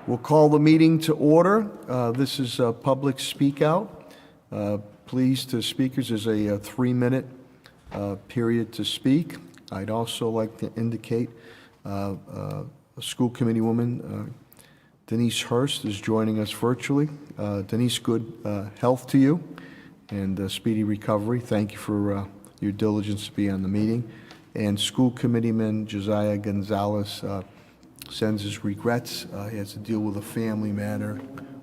We'll call the meeting to order. This is a public speak out. Please, to speakers, is a 3-minute period to speak. I'd also like to indicate a school committee woman, Denise Hurst, is joining us virtually. Denise, good health to you and speedy recovery. Thank you for your diligence to be on the meeting. And school committeeman Josiah Gonzalez sends his regrets. He has to deal with a family matter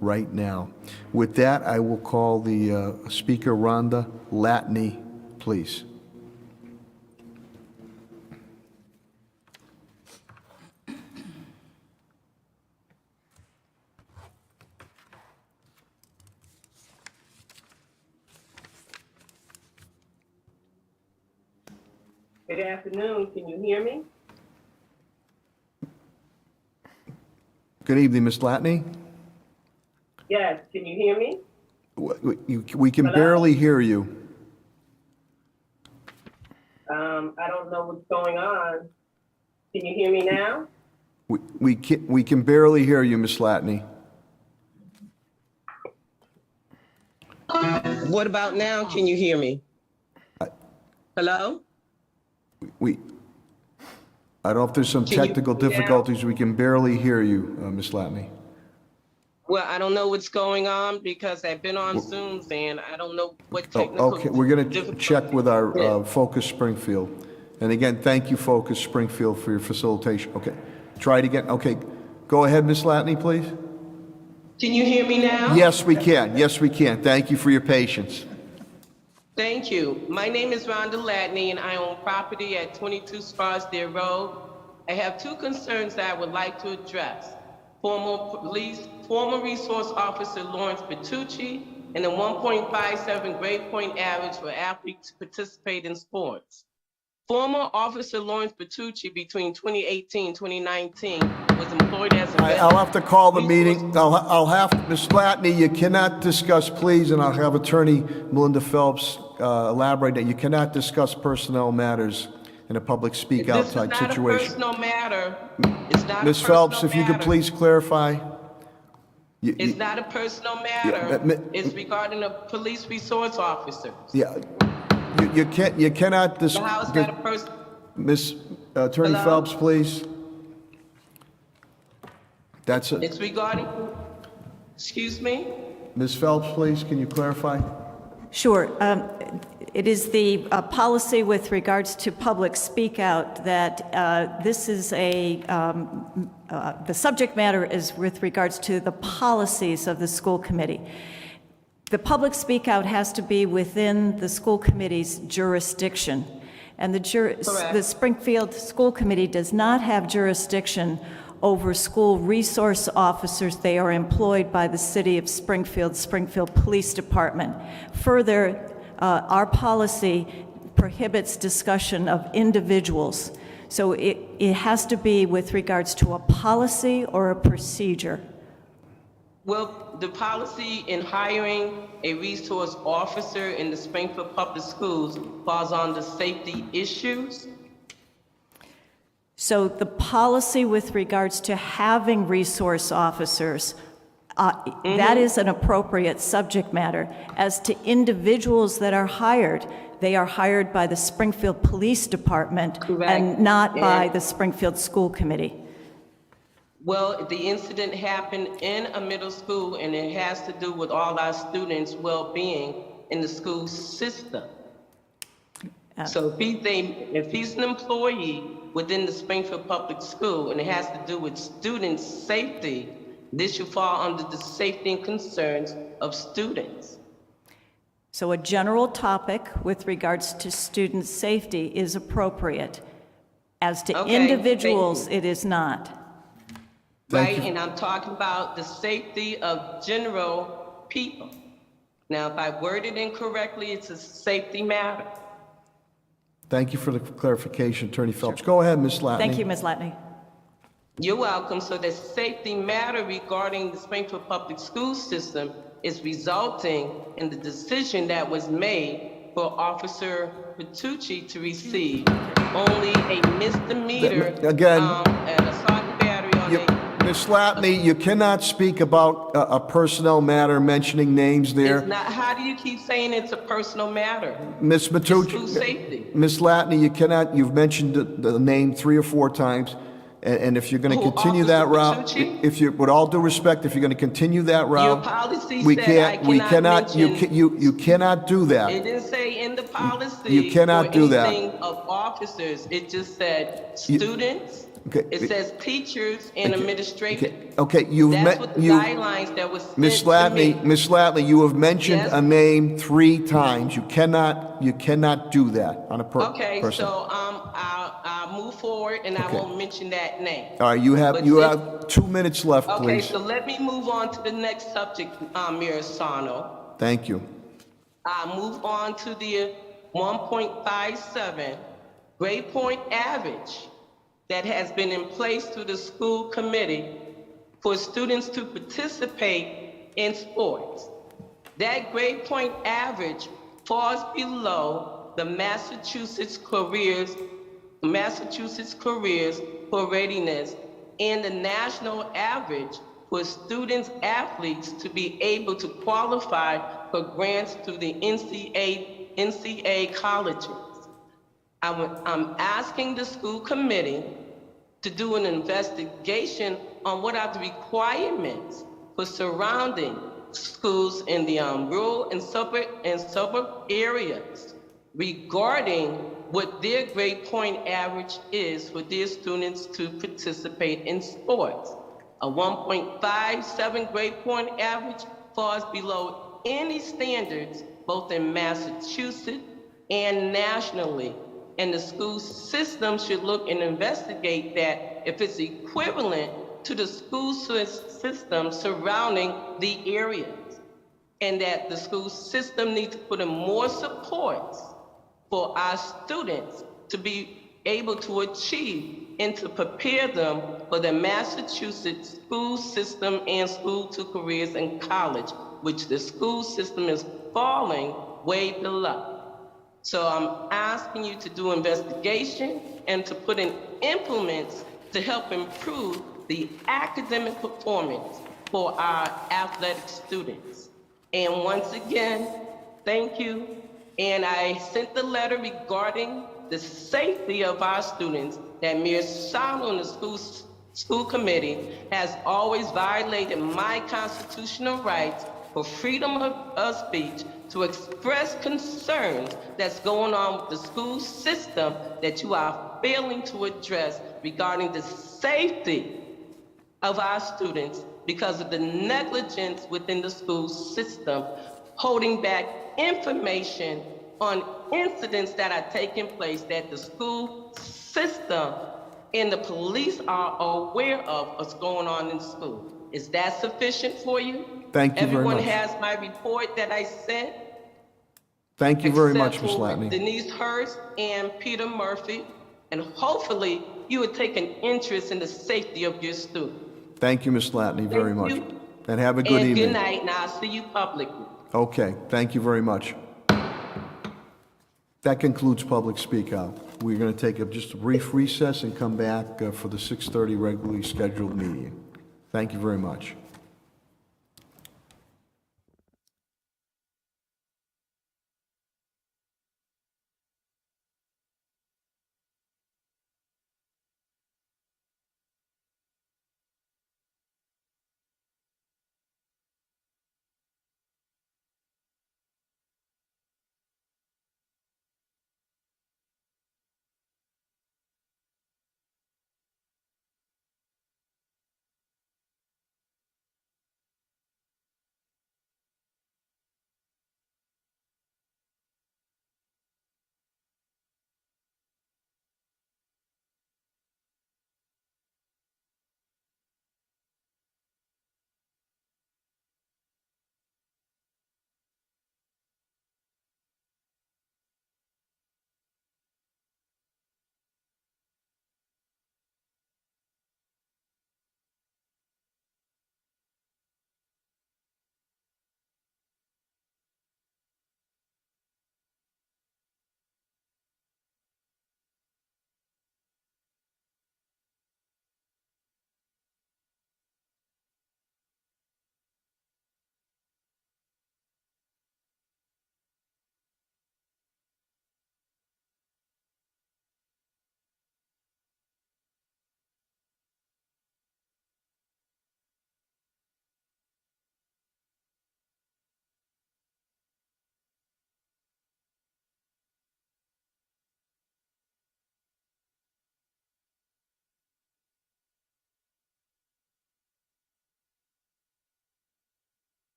right now. With that, I will call the speaker, Rhonda Latney, please. Good afternoon. Can you hear me? Good evening, Ms. Latney. Yes. Can you hear me? We can barely hear you. I don't know what's going on. Can you hear me now? We can barely hear you, Ms. Latney. What about now? Can you hear me? Hello? I don't know if there's some technical difficulties. We can barely hear you, Ms. Latney. Well, I don't know what's going on because I've been on Zooms and I don't know what technical. Okay, we're going to check with our Focus Springfield. And again, thank you, Focus Springfield, for your facilitation. Okay, try it again. Okay, go ahead, Ms. Latney, please. Can you hear me now? Yes, we can. Yes, we can. Thank you for your patience. Thank you. My name is Rhonda Latney and I own property at 22 Scarsdale Road. I have two concerns that I would like to address. Former resource officer Lawrence Bertucci and a 1.57 grade point average for athletes to participate in sports. Former officer Lawrence Bertucci between 2018 and 2019 was employed as a I'll have to call the meeting. I'll have, Ms. Latney, you cannot discuss, please, and I'll have Attorney Melinda Phelps elaborate that you cannot discuss personnel matters in a public speak out type situation. This is not a personal matter. It's not Ms. Phelps, if you could please clarify. It's not a personal matter. It's regarding a police resource officer. Yeah, you cannot discuss. So how is that a person? Ms. Attorney Phelps, please. That's it. It's regarding, excuse me? Ms. Phelps, please, can you clarify? Sure. It is the policy with regards to public speak out that this is the subject matter is with regards to the policies of the school committee. The public speak out has to be within the school committee's jurisdiction. And the Springfield School Committee does not have jurisdiction over school resource officers. They are employed by the City of Springfield, Springfield Police Department. Further, our policy prohibits discussion of individuals. So it has to be with regards to a policy or a procedure. Well, the policy in hiring a resource officer in the Springfield Public Schools falls on the safety issues. So the policy with regards to having resource officers, that is an appropriate subject matter. As to individuals that are hired, they are hired by the Springfield Police Department. Correct. And not by the Springfield School Committee. Well, the incident happened in a middle school and it has to do with all our students' well-being in the school system. So if he's an employee within the Springfield Public School and it has to do with student safety, this should fall under the safety and concerns of students. So a general topic with regards to student safety is appropriate. As to individuals, it is not. Right, and I'm talking about the safety of general people. Now, if I worded incorrectly, it's a safety matter. Thank you for the clarification, Attorney Phelps. Go ahead, Ms. Latney. Thank you, Ms. Latney. You're welcome. So the safety matter regarding the Springfield Public School System is resulting in the decision that was made for Officer Bertucci to receive only a misdemeanor again, an assault and battery on Ms. Latney, you cannot speak about a personnel matter mentioning names It's there. not, how do you keep saying it's a personal matter? Ms. It's school Matucci, safety. Ms. Latney, you cannot, you've mentioned the name 3 or 4 times, and if you're going to Who, continue that Officer route, Matucci? if you, with all due respect, if you're going to continue that Your route, policy we said I can't, we cannot cannot, mention, you cannot do it that. didn't say in the You policy cannot or do that. anything of officers. It just said You- students. Okay. It says teachers and administrators. Okay, you've That's met, what the you, guidelines that was Ms. sent to me. Latney, Ms. Latney, you have mentioned Yes. a name 3 times. You cannot do that on a Okay, person. so, I'll move forward and I Okay. won't mention that name. All right, you But have 2 minutes left, Okay, please. so let me move on to the next subject, Mayor Sano. Thank you. I'll move on to the 1.57 grade point average that has been in place through the school committee for students to participate in sports. That grade point average falls below the Massachusetts Careers for Readiness and the national average for students athletes to be able to qualify for grants through the NCAA colleges. I'm asking the school committee to do an investigation on what are the requirements for surrounding schools in the rural and suburb areas regarding what their grade point average is for their students to participate in sports. A 1.57 grade point average falls below any standards both in Massachusetts and nationally. And the school system should look and investigate that if it's equivalent to the school system surrounding the areas. And that the school system needs to put in more supports for our students to be able to achieve and to prepare them for the Massachusetts school system and school to careers and college, which the school system is falling way below. So I'm asking you to do investigation and to put in implements to help improve the academic performance for our athletic students. And once again, thank you. And I sent the letter regarding the safety of our students that Mayor Sano and the school committee has always violated my constitutional rights for freedom of speech to express concerns that's going on with the school system that you are failing to address regarding the safety of our students because of the negligence within the school system, holding back information on incidents that are taking place that the school system and the police are aware of what's going on in school. Is that sufficient for you? Thank you very much. Everyone has my report that I sent. Thank you very much, except Ms. for Latney. Denise Hurst and Peter Murphy, and hopefully you would take an interest in the safety of your students. Thank you, Ms. Latney, very much. you. And have a good And evening. good night, and I'll see you publicly. Okay, thank you very much. That concludes public speak out. We're going to take just a brief recess and come back for the 6:30 regularly scheduled meeting. Thank you very much.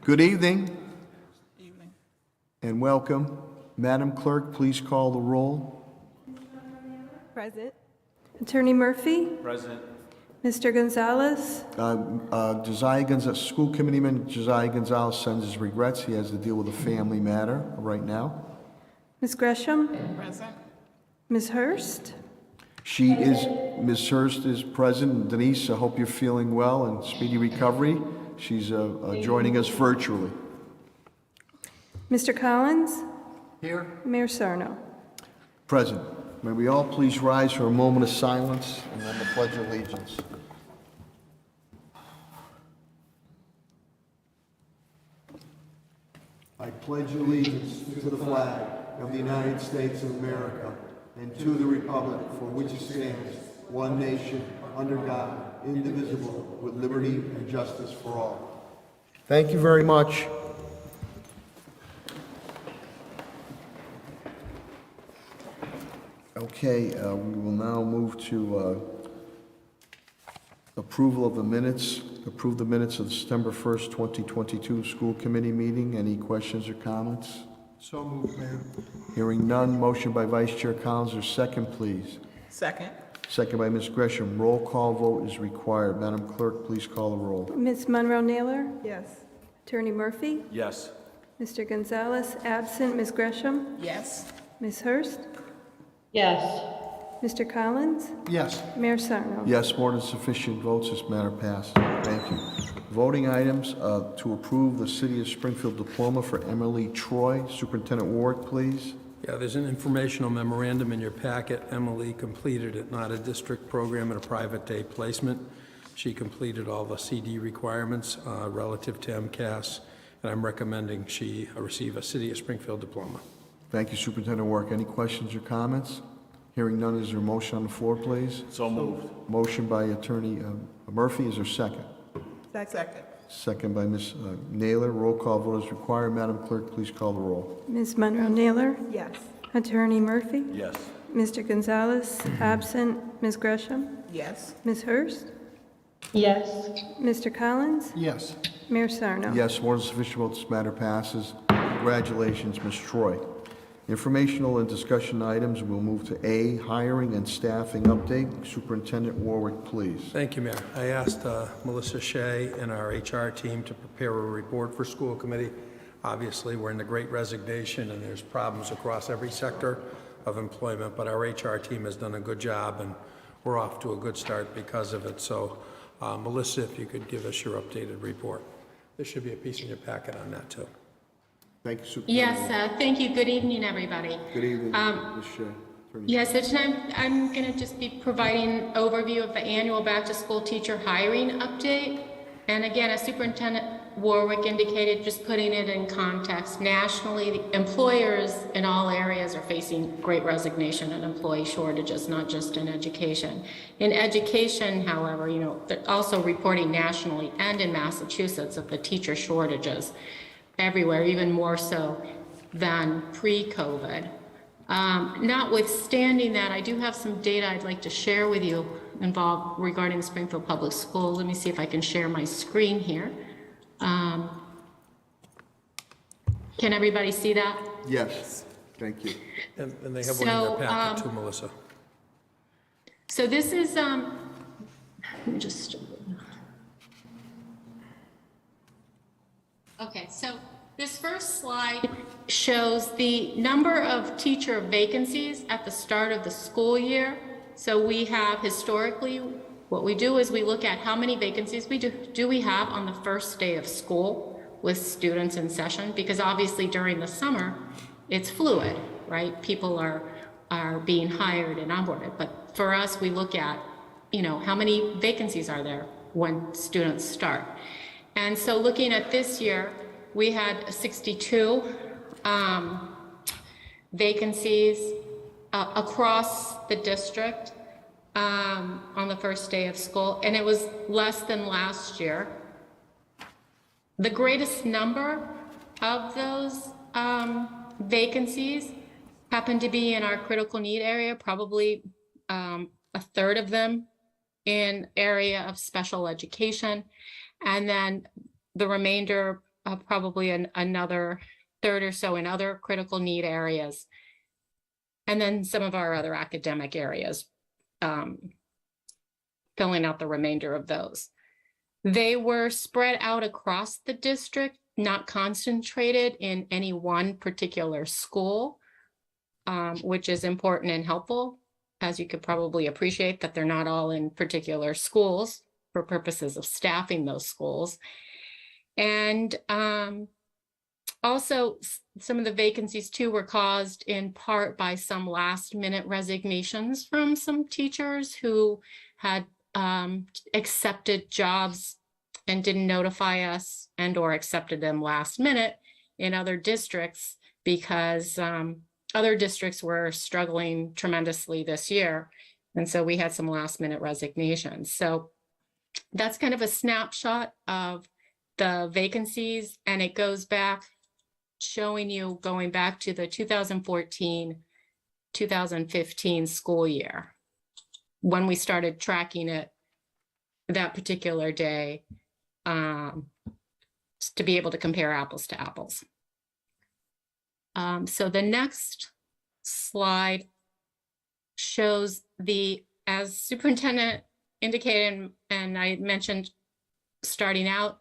Good evening. And welcome. Madam Clerk, please call the roll. Present. Attorney Murphy? Present. Mr. Gonzalez? School Committeeman Josiah Gonzalez sends his regrets. He has to deal with a family matter right now. Ms. Gresham? Present. Ms. Hurst? Ms. Hurst is present. Denise, I hope you're feeling well and speedy recovery. She's joining us virtually. Mr. Collins? Here. Mayor Sarno? Present. May we all please rise for a moment of silence and then the Pledge of Allegiance. I pledge allegiance to the flag of the United States of America and to the republic for which it stands, one nation, under God, indivisible, with liberty and justice for all. Thank you very much. Okay, we will now move to approval of the minutes. Approve the minutes of the September 1st, 2022 school committee meeting. Any questions or comments? So moved, Mayor. Hearing none. Motion by Vice Chair Collins, or second, please. Second. Second by Ms. Gresham. Roll call vote is required. Madam Clerk, please call the roll. Ms. Monroe-Naylor? Yes. Attorney Murphy? Yes. Mr. Gonzalez, absent. Ms. Gresham? Yes. Ms. Hurst? Yes. Mr. Collins? Yes. Mayor Sarno? Yes, more than sufficient votes. This matter passes. Thank you. Voting items to approve the City of Springfield diploma for Emily Troy. Superintendent Ward, please. Yeah, there's an informational memorandum in your packet. Emily completed it, not a district program and a private day placement. She completed all the CD requirements relative to MCAS, and I'm recommending she receive a City of Springfield diploma. Thank you, Superintendent Work. Any questions or comments? Hearing none, is there a motion on the floor, please? So moved. Motion by Attorney Murphy. Is there a second? Second. Second by Ms. Naylor. Roll call vote is required. Madam Clerk, please call the roll. Ms. Monroe-Naylor? Yes. Attorney Murphy? Yes. Mr. Gonzalez, absent. Ms. Gresham? Yes. Ms. Hurst? Yes. Mr. Collins? Yes. Mayor Sarno? Yes, more than sufficient votes. This matter passes. Congratulations, Ms. Troy. Informational and discussion items. We'll move to A, hiring and staffing update. Superintendent Warwick, please. Thank you, Mayor. I asked Melissa Shea and our HR team to prepare a report for school committee. Obviously, we're in the Great Resignation, and there's problems across every sector of employment, but our HR team has done a good job, and we're off to a good start because of it. So, Melissa, if you could give us your updated report. There should be a piece in your packet on that, too. Thank you, Superintendent. Yes, thank you. Good evening, everybody. Good evening, Ms. Shea. Attorney Yeah, so tonight I'm going to just be providing an overview of the annual back-to-school teacher hiring update. And again, as Superintendent Warwick indicated, just putting it in context, nationally, the employers in all areas are facing great resignation and employee shortages, not just in education. In education, however, they're also reporting nationally and in Massachusetts of the teacher shortages everywhere, even more so than pre-COVID. Notwithstanding that, I do have some data I'd like to share with you regarding the Springfield Public Schools. Let me see if I can share my screen here. Can everybody see that? Yes, thank you. And they have one in their packet, too, Melissa. So this is, let me just, okay, so this first slide shows the number of teacher vacancies at the start of the school year. So we have historically, what we do is we look at how many vacancies we do we have on the first day of school with students in session, because obviously during the summer, it's fluid, right? People are being hired and onboarded. But for us, we look at, how many vacancies are there when students start. And so looking at this year, we had 62 vacancies across the district on the first day of school, and it was less than last year. The greatest number of those vacancies happened to be in our critical need area, probably a third of them in area of special education, and then the remainder probably another third or so in other critical need areas. And then some of our other academic areas, filling out the remainder of those. They were spread out across the district, not concentrated in any one particular school, which is important and helpful, as you could probably appreciate that they're not all in particular schools for purposes of staffing those schools. And also, some of the vacancies too were caused in part by some last minute resignations from some teachers who had accepted jobs and didn't notify us and or accepted them last minute in other districts because other districts were struggling tremendously this year. And so we had some last minute resignations. So that's kind of a snapshot of the vacancies, and it goes back, showing you going back to the 2014-2015 school year, when we started tracking it that particular day, to be able to compare apples to apples. So the next slide shows as superintendent indicated, and I mentioned starting out,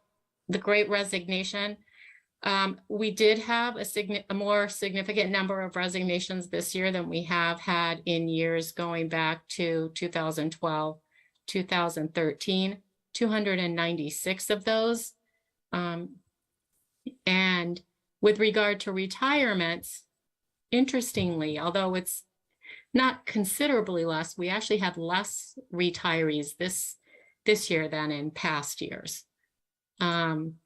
the Great Resignation. We did have a more significant number of resignations this year than we have had in years going back to 2012, 2013, 296 of those. And with regard to retirements, interestingly, although it's not considerably less, we actually had less retirees this year than in past years. And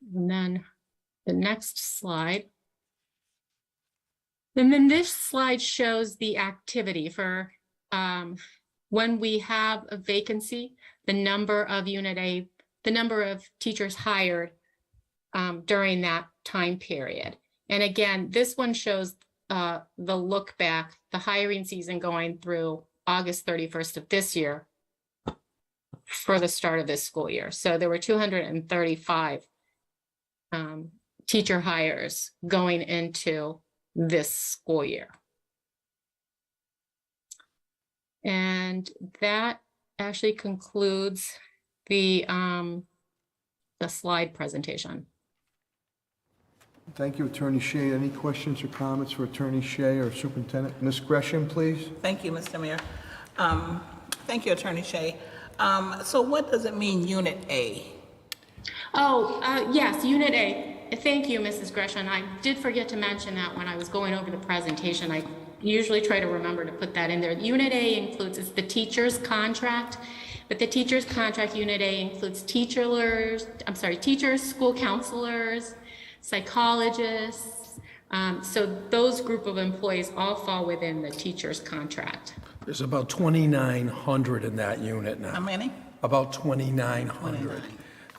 then the next slide. And then this slide shows the activity for when we have a vacancy, the number of Unit A, the number of teachers hired during that time period. And again, this one shows the look back, the hiring season going through August 31st of this year for the start of this school year. So there were 235 teacher hires going into this school year. And that actually concludes the slide presentation. Thank you, Attorney Shea. Any questions or comments for Attorney Shea or Superintendent? Ms. Gresham, please. Thank you, Mr. Mayor. Thank you, Attorney Shea. So what does it mean, Unit A? Oh, yes, Unit A. Thank you, Mrs. Gresham. I did forget to mention that when I was going over the presentation. I usually try to remember to put that in there. Unit A includes, it's the teacher's contract, but the teacher's contract, Unit A, includes teachers, school counselors, psychologists. So those group of employees all fall within the teacher's contract. There's about 2,900 in that unit now. How many? About 2,900.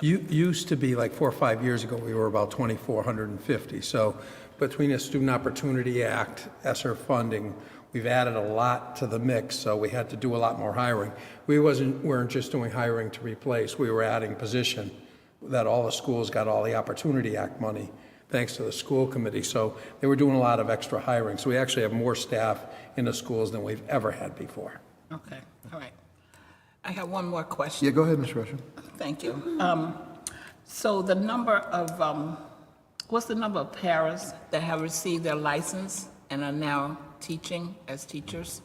Used to be like 4 or 5 years ago, we were about 2,450. So between the Student Opportunity Act, ESSER funding, we've added a lot to the mix, so we had to do a lot more hiring. We weren't just doing hiring to replace, we were adding position that all the schools got all the Opportunity Act money, thanks to the school committee. So they were doing a lot of extra hiring. So we actually have more staff in the schools than we've ever had before. Okay, all right. I have one more question. Yeah, go ahead, Ms. Gresham. Thank you. So the number of, what's the number of paras that have received their license and are now teaching as teachers?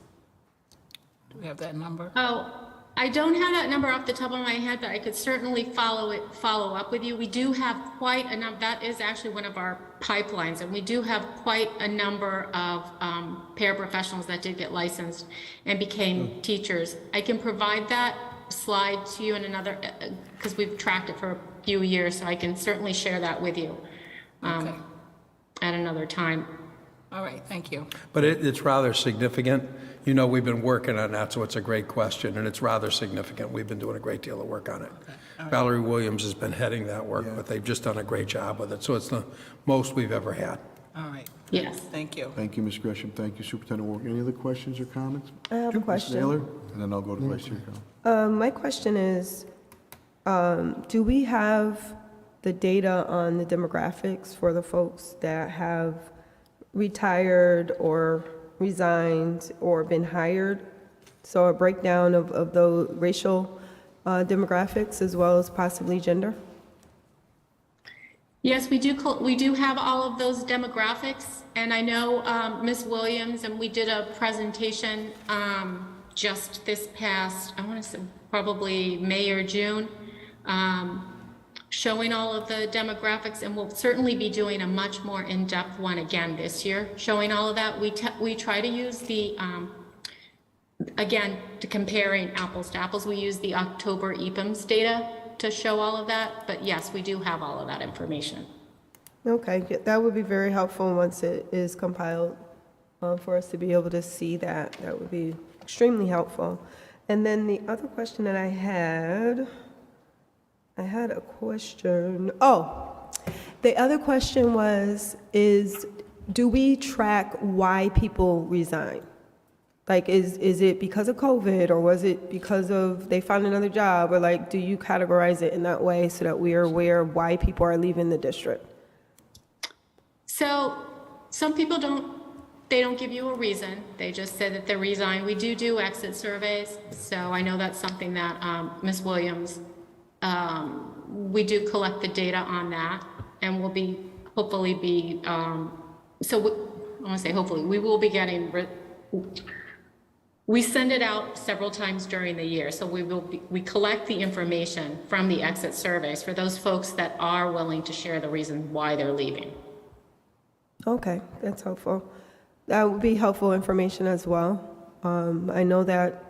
Do we have that number? Oh, I don't have that number off the top of my head, but I could certainly follow up with you. We do have quite a number. That is actually one of our pipelines, and we do have quite a number of paraprofessionals that did get licensed and became teachers. I can provide that slide to you in another, because we've tracked it for a few years, so I can certainly share that with you Okay. at another time. All right, thank you. But it's rather significant. You know, we've been working on that, so it's a great question, and it's rather significant. We've been doing a great deal of work on it. Valerie Williams has been heading that work, but they've just done a great job with it. So it's the most we've ever had. All right, Yes. thank you. Thank you, Ms. Gresham. Thank you, Superintendent Walker. Any other questions or comments? I have a Ms. question. Naylor, and then I'll go to Vice Chair Collins. My question is, do we have the data on the demographics for the folks that have retired or resigned or been hired. So a breakdown of the racial demographics as well as possibly gender. Yes, we do have all of those demographics, and I know Ms. Williams, and we did a presentation just this past, I want to say probably May or June, showing all of the demographics, and we'll certainly be doing a much more in-depth one again this year, showing all of that. We try to use the, again, to comparing apples to apples, we use the October EPIMS data to show all of that, but yes, we do have all of that information. Okay, yeah, that would be very helpful once it is compiled for us to be able to see that. That would be extremely helpful. And then the other question that I had a question. Oh, the other question do we track why people resign? Like, is it because of COVID, or was it because of they found another job, or like, do you categorize it in that way so that we are aware of why people are leaving the district? So some people don't give you a reason. They just say that they resign. We do exit surveys. So I know that's something that Ms. Williams, we do collect the data on that, and we'll be, hopefully be, I want to say hopefully, we will be getting, we send it out several times during the year. So we collect the information from the exit surveys for those folks that are willing to share the reason why they're leaving. Okay, that's helpful. That would be helpful information as well. I know that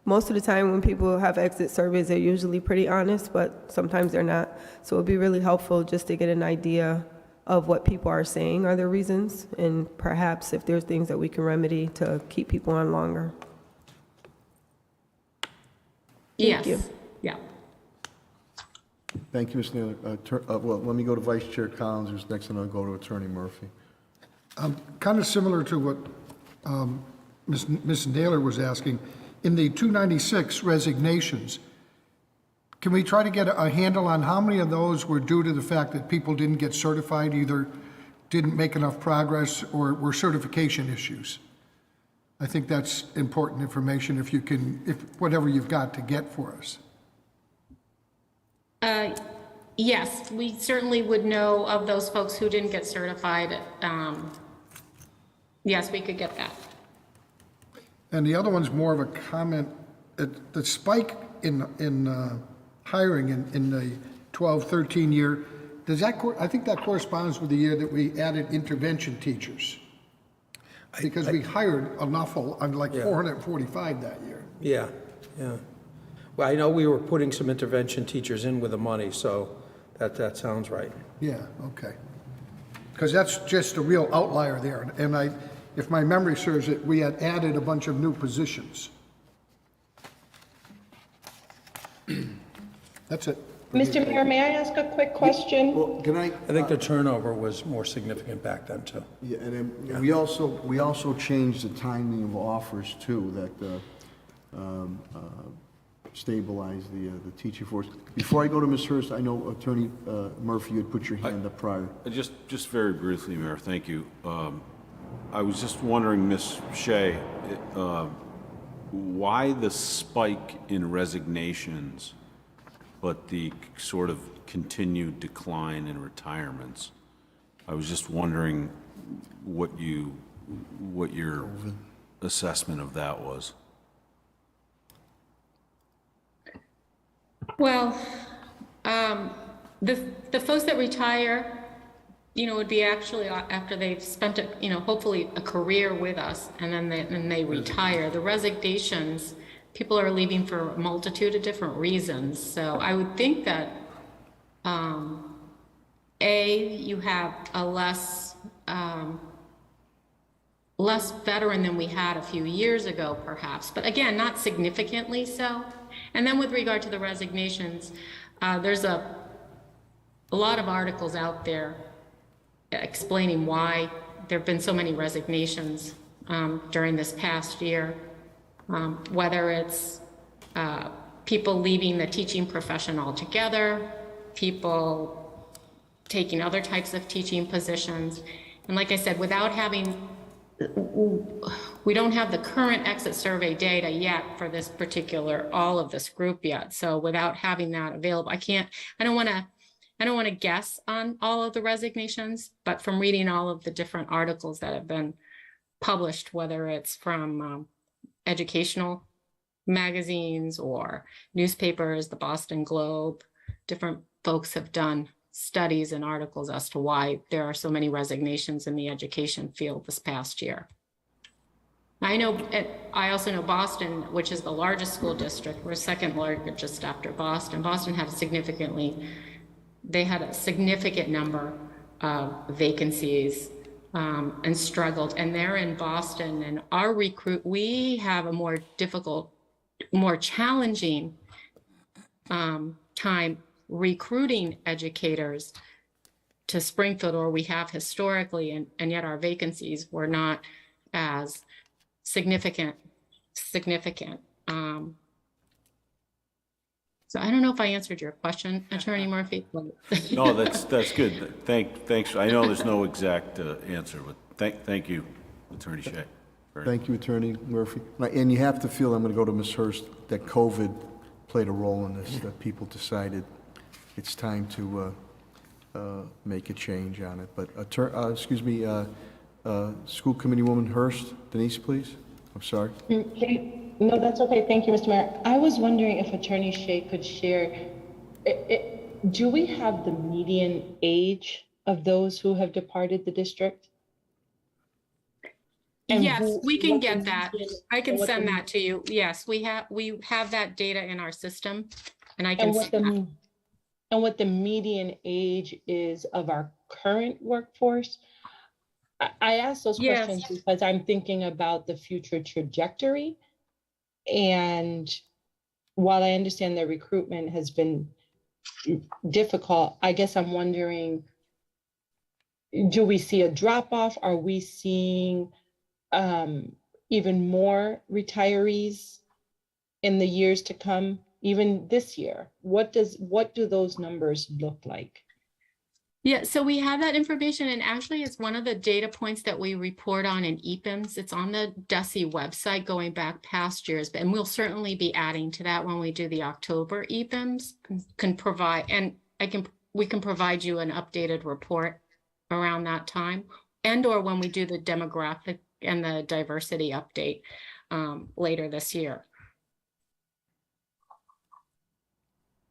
most of the time when people have exit surveys, they're usually pretty honest, but sometimes they're not. So it would be really helpful just to get an idea of what people are saying are their reasons, and perhaps if there's things that we can remedy to keep people on longer. Yes. you. Yeah. Thank you, Ms. Naylor. Well, let me go to Vice Chair Collins, who's next, and I'll go to Attorney Murphy. Kind of similar to what Ms. Naylor was asking, in the 296 resignations, can we try to get a handle on how many of those were due to the fact that people didn't get certified, either didn't make enough progress, or were certification issues? I think that's important information if whatever you've got to get for us. Yes, we certainly would know of those folks who didn't get certified. Yes, we could get that. And the other one's more of a comment. The spike in hiring in the 12-13 year, I think that corresponds with the year that we added intervention teachers. Because we hired an awful, like 445 that year. Yeah. Well, I know we were putting some intervention teachers in with the money, so that sounds right. Yeah, okay. Because that's just a real outlier there. And if my memory serves it, we had added a bunch of new positions. That's it. Mr. Mayor, may I ask a quick question? Well, can I? I think the turnover was more significant back then, too. Yeah, and then we also changed the timing of offers too, that stabilize the teaching force. Before I go to Ms. Hurst, I know Attorney Murphy, you had put your hand up prior. Just very briefly, Mayor, thank you. I was just wondering, Ms. Shea, why the spike in resignations, but the sort of continued decline in retirements? I was just wondering what your assessment of that was. Well, the folks that retire, would be actually after they've spent hopefully a career with us, and then they retire. The resignations, people are leaving for a multitude of different reasons. So I would think that, you have a less veteran than we had a few years ago, perhaps, but again, not significantly so. And then with regard to the resignations, there's a lot of articles out there explaining why there have been so many resignations during this past year, whether it's people leaving the teaching profession altogether, people taking other types of teaching positions. And like I said, without having, we don't have the current exit survey data yet for this particular, all of this group yet. So without having that available, I don't want to guess on all of the resignations, but from reading all of the different articles that have been published, whether it's from educational magazines or newspapers, the Boston Globe, different folks have done studies and articles as to why there are so many resignations in the education field this past year. I also know Boston, which is the largest school district, we're second largest after Boston. Boston had they had a significant number of vacancies and struggled. And they're in Boston, and we have a more difficult, more challenging time recruiting educators to Springfield, or we have historically, and yet our vacancies were not as significant. So I don't know if I answered your question, Attorney Murphy. No, that's good. Thanks. I know there's no exact answer, but thank you, Attorney Shea. Thank you, Attorney Murphy. And you have to feel, I'm going to go to Ms. Hurst, that COVID played a role in this, that people decided it's time to make a change on it. But, School Committee Woman Hurst, Denise, please. I'm sorry. No, that's okay. Thank you, Mr. Mayor. I was wondering if Attorney Shea could share, do we have the median age of those who have departed the district? And yes, we can get that. I can what send the- that to you. Yes, we have that data in our system, and I can send that. And what the median age is of our current workforce? I ask those Yes. questions because I'm thinking about the future trajectory. And while I understand that recruitment has been difficult, I guess I'm wondering, do we see a drop off? Are we seeing even more retirees in the years to come, even this year? What do those numbers look like? Yeah, so we have that information, and actually it's one of the data points that we report on in EPIMS. It's on the DESE website going back past years, and we'll certainly be adding to that when we do the October EPIMS. We can provide you an updated report around that time, and or when we do the demographic and the diversity update later this year.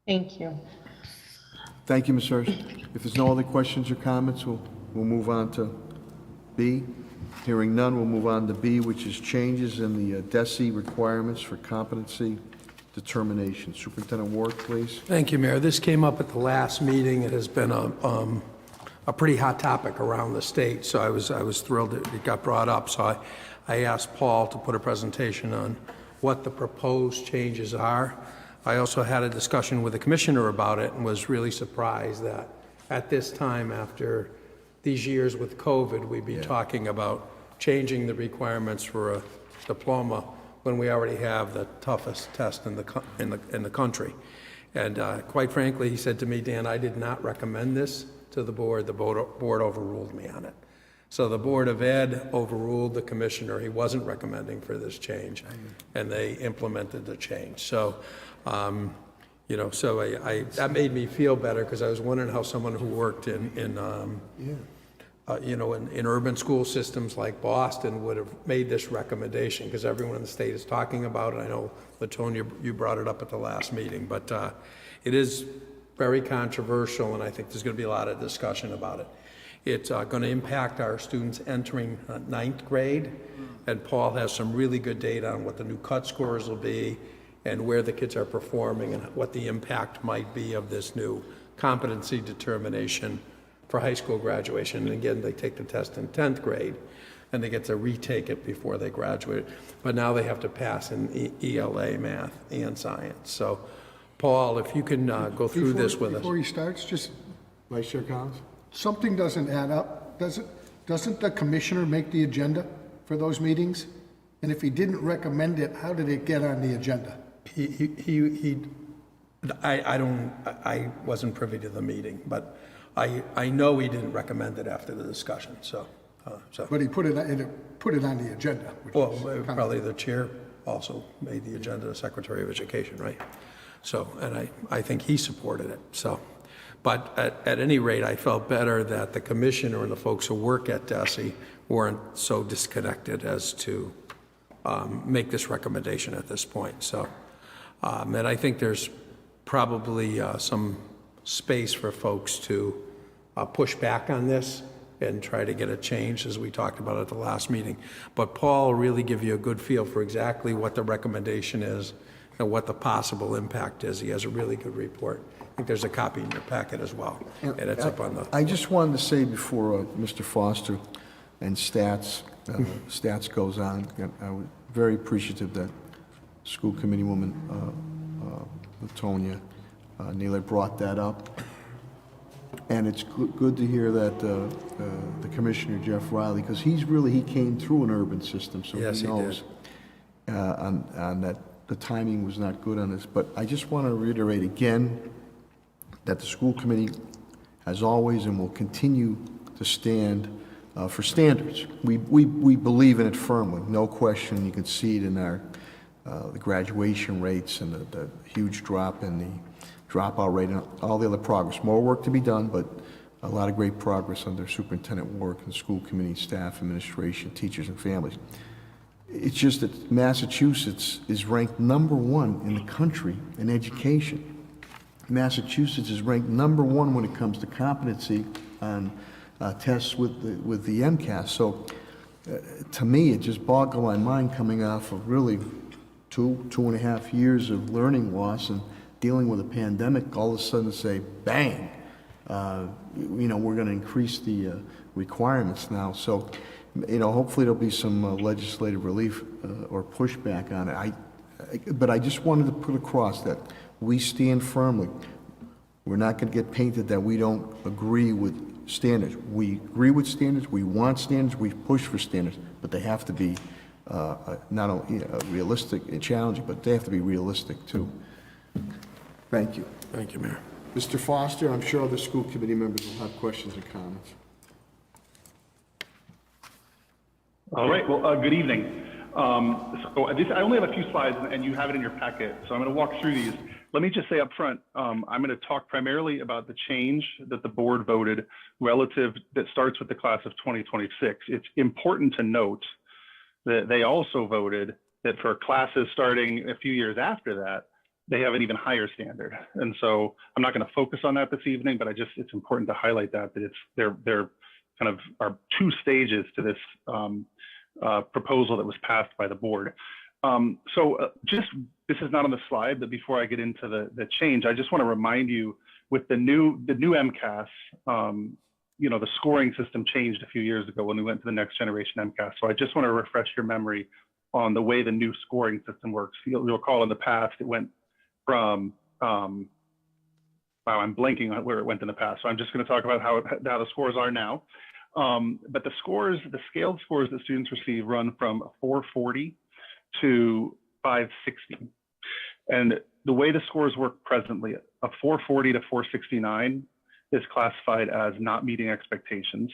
Thank you. Thank you, Ms. Hurst. If there's no other questions or comments, we'll move on to B. Hearing none, we'll move on to B, which is changes in the DESE requirements for competency determination. Superintendent Ward, please. Thank you, Mayor. This came up at the last meeting. It has been a pretty hot topic around the state, so I was thrilled that it got brought up. So I asked Paul to put a presentation on what the proposed changes are. I also had a discussion with the commissioner about it and was really surprised that at this time, after these years with COVID, we'd be talking about changing the requirements for a diploma when we already have the toughest test in the country. And quite frankly, he said to me, Dan, I did not recommend this to the board. The board overruled me on it. So the Board of Ed overruled the commissioner. He wasn't recommending for this change, and they implemented the change. So, that made me feel better, because I was wondering how someone who worked in urban school systems like Boston would have made this recommendation, because everyone in the state is talking about it. I know, Latonia, you brought it up at the last meeting, but it is very controversial, and I think there's going to be a lot of discussion about it. It's going to impact our students entering ninth grade, and Paul has some really good data on what the new cut scores will be and where the kids are performing and what the impact might be of this new competency determination for high school graduation. And again, they take the test in 10th grade, and they get to retake it before they graduate. But now they have to pass in ELA, math, and science. So, Paul, if you can go through this with us. Before he starts, just Vice Chair Collins? something doesn't add up. Doesn't the commissioner make the agenda for those meetings? And if he didn't recommend it, how did it get on the agenda? I wasn't privy to the meeting, but I know he didn't recommend it after the discussion, so. But he put it on the agenda, which Well, is kind of- probably the chair also made the agenda, the Secretary of Education, right? So, and I think he supported it, so. But at any rate, I felt better that the commissioner and the folks who work at DESE weren't so disconnected as to make this recommendation at this point, so. And I think there's probably some space for folks to push back on this and try to get it changed, as we talked about at the last meeting. But Paul will really give you a good feel for exactly what the recommendation is and what the possible impact is. He has a really good report. I think there's a copy in your packet as well, and it's up on the... I just wanted to say before Mr. Foster and Stats goes on, I was very appreciative that school committee woman Latonia Naylor brought that up. And it's good to hear that the Commissioner, Jeff Riley, because he came through an urban system, so Yes, he he knows on that the timing was not good on this. But I just want to reiterate again that the school committee has always and will continue to stand for standards. We believe in it firmly, no question. You can see it in our the graduation rates and the huge drop in the dropout rate and all the other progress. More work to be done, but a lot of great progress under Superintendent Warwick and school committee, staff, administration, teachers, and families. It's just that Massachusetts is ranked #1 in the country in education. Massachusetts is ranked #1 when it comes to competency on tests with the MCAS. So to me, it just boggled my mind coming off of really 2.5 years of learning loss and dealing with a pandemic, all of a sudden say, bang, we're going to increase the requirements now. So, hopefully there'll be some legislative relief or pushback on it. But I just wanted to put across that we stand firmly. We're not going to get painted that we don't agree with standards. We agree with standards. We want standards. We push for standards, but they have to be not only realistic and challenging, but they have to be realistic too. Thank you. Thank you, Mayor. Mr. Foster, I'm sure other school committee members will have questions and comments. All right, well, good evening. I only have a few slides and you have it in your packet, so I'm going to walk through these. Let me just say up front, I'm going to talk primarily about the change that the board voted that starts with the class of 2026. It's important to note that they also voted that for classes starting a few years after that, they have an even higher standard. And so I'm not going to focus on that this evening, but it's important to highlight that they're kind of are 2 stages to this proposal that was passed by the board. This is not on the slide, but before I get into the change, I just want to remind you with the new MCAS, the scoring system changed a few years ago when we went to the next generation MCAS. So I just want to refresh your memory on the way the new scoring system works. You'll recall in the past, it went from, I'm blanking on where it went in the past. So I'm just going to talk about how the scores are now. But the scaled scores that students receive run from 440 to 560. And the way the scores work presently, a 440 to 469 is classified as not meeting expectations.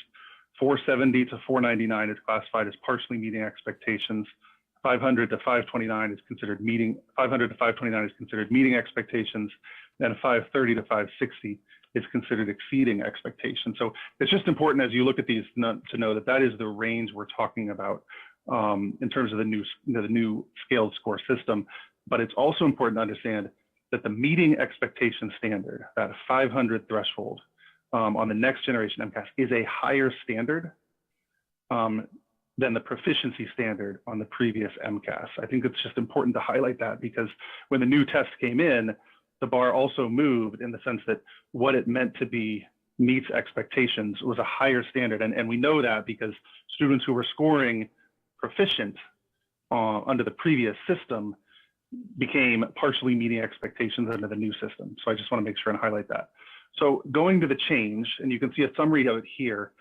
470 to 499 is classified as partially meeting expectations. 500 to 529 is considered meeting. 500 to 529 is considered meeting expectations, and 530 to 560 is considered exceeding expectations. So it's just important as you look at these to know that is the range we're talking about in terms of the new scaled score system. But it's also important to understand that the meeting expectation standard, that 500 threshold on the next generation MCAS, is a higher standard than the proficiency standard on the previous MCAS. I think it's just important to highlight that because when the new test came in, the bar also moved in the sense that what it meant to be meets expectations was a higher standard. And we know that because students who were scoring proficient under the previous system became partially meeting expectations under the new system. So I just want to make sure and highlight that. So going to the change, and you can see a summary of it here.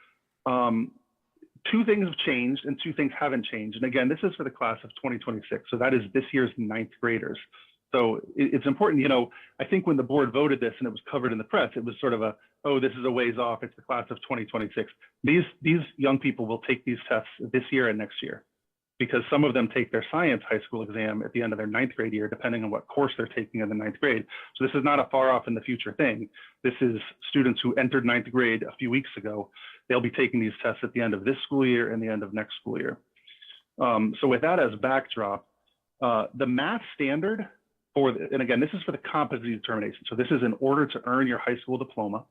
2 things have changed and 2 things haven't changed. And again, this is for the class of 2026. So that is this year's 9th graders. So it's important, you know, I think when the board voted this and it was covered in the press, it was sort of a, oh, this is a ways off. It's the class of 2026. These young people will take these tests this year and next year, because some of them take their science high school exam at the end of their 9th grade year, depending on what course they're taking in the 9th grade. So this is not a far off in the future thing. This is students who entered 9th grade a few weeks ago. They'll be taking these tests at the end of this school year and the end of next school year. So with that as backdrop, the math standard and again, this is for the competency determination. So this is in order to earn your high school diploma.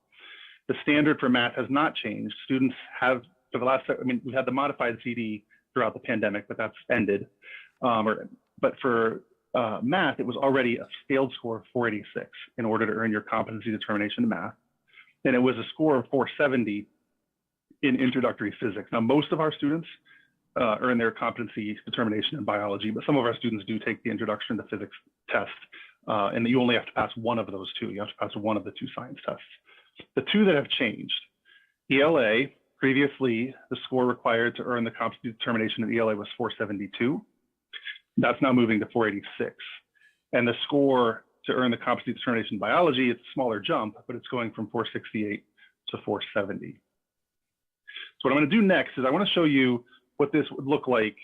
The standard for math has not changed. Students have, for the last, I mean, we had the modified CD throughout the pandemic, but that's ended. But for math, it was already a scaled score of 486 in order to earn your competency determination in math. And it was a score of 470 in introductory physics. Now, most of our students earn their competency determination in biology, but some of our students do take the introduction to physics test, and you only have to pass one of those two. You have to pass one of the two science tests. The two that have changed, ELA, previously the score required to earn the competency determination in ELA was 472. That's now moving to 486. And the score to earn the competency determination in biology, it's a smaller jump, but it's going from 468 to 470. So what I'm going to do next is I want to show you what this would look like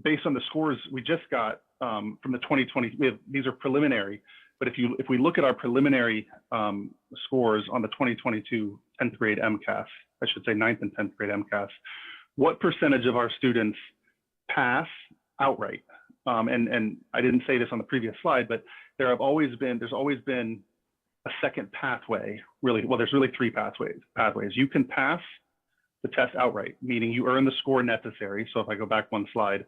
based on the scores we just got from the 2020. These are preliminary, but if we look at our preliminary scores on the 2022 10th grade MCAS, I should say 9th and 10th grade MCAS, what percentage of our students pass outright? And I didn't say this on the previous slide, but there's always been a second pathway, really. Well, there's really three pathways. You can pass the test outright, meaning you earn the score necessary. So if I go back one slide,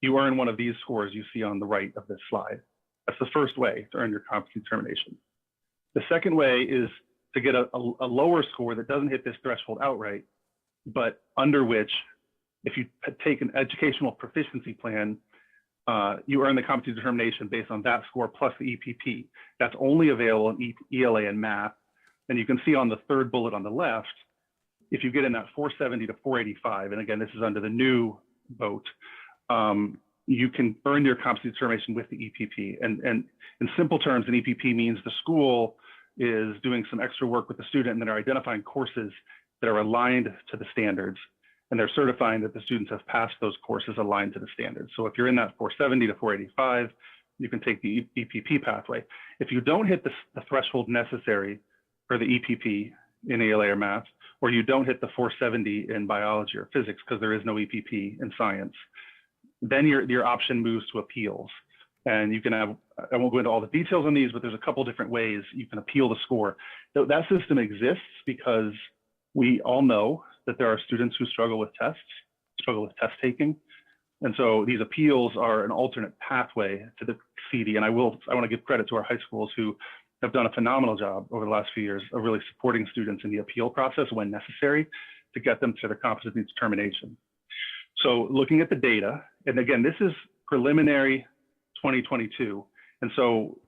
you earn one of these scores you see on the right of this slide. That's the first way to earn your competency determination. The second way is to get a lower score that doesn't hit this threshold outright, but under which, if you take an educational proficiency plan, you earn the competency determination based on that score plus the EPP. That's only available in ELA and math. And you can see on the third bullet on the left, if you get in that 470 to 485, and again, this is under the new vote, you can earn your competency determination with the EPP. And in simple terms, an EPP means the school is doing some extra work with the student and they're identifying courses that are aligned to the standards. And they're certifying that the students have passed those courses aligned to the standards. So if you're in that 470 to 485, you can take the EPP pathway. If you don't hit the threshold necessary for the EPP in ELA or math, or you don't hit the 470 in biology or physics because there is no EPP in science, then your option moves to appeals. And you can have, I won't go into all the details on these, but there's a couple different ways you can appeal the score. So that system exists because we all know that there are students who struggle with test taking. And so these appeals are an alternate pathway to the CD. And I want to give credit to our high schools who have done a phenomenal job over the last few years of really supporting students in the appeal process when necessary to get them to their competency determination. So looking at the data, and again, this is preliminary 2022. And so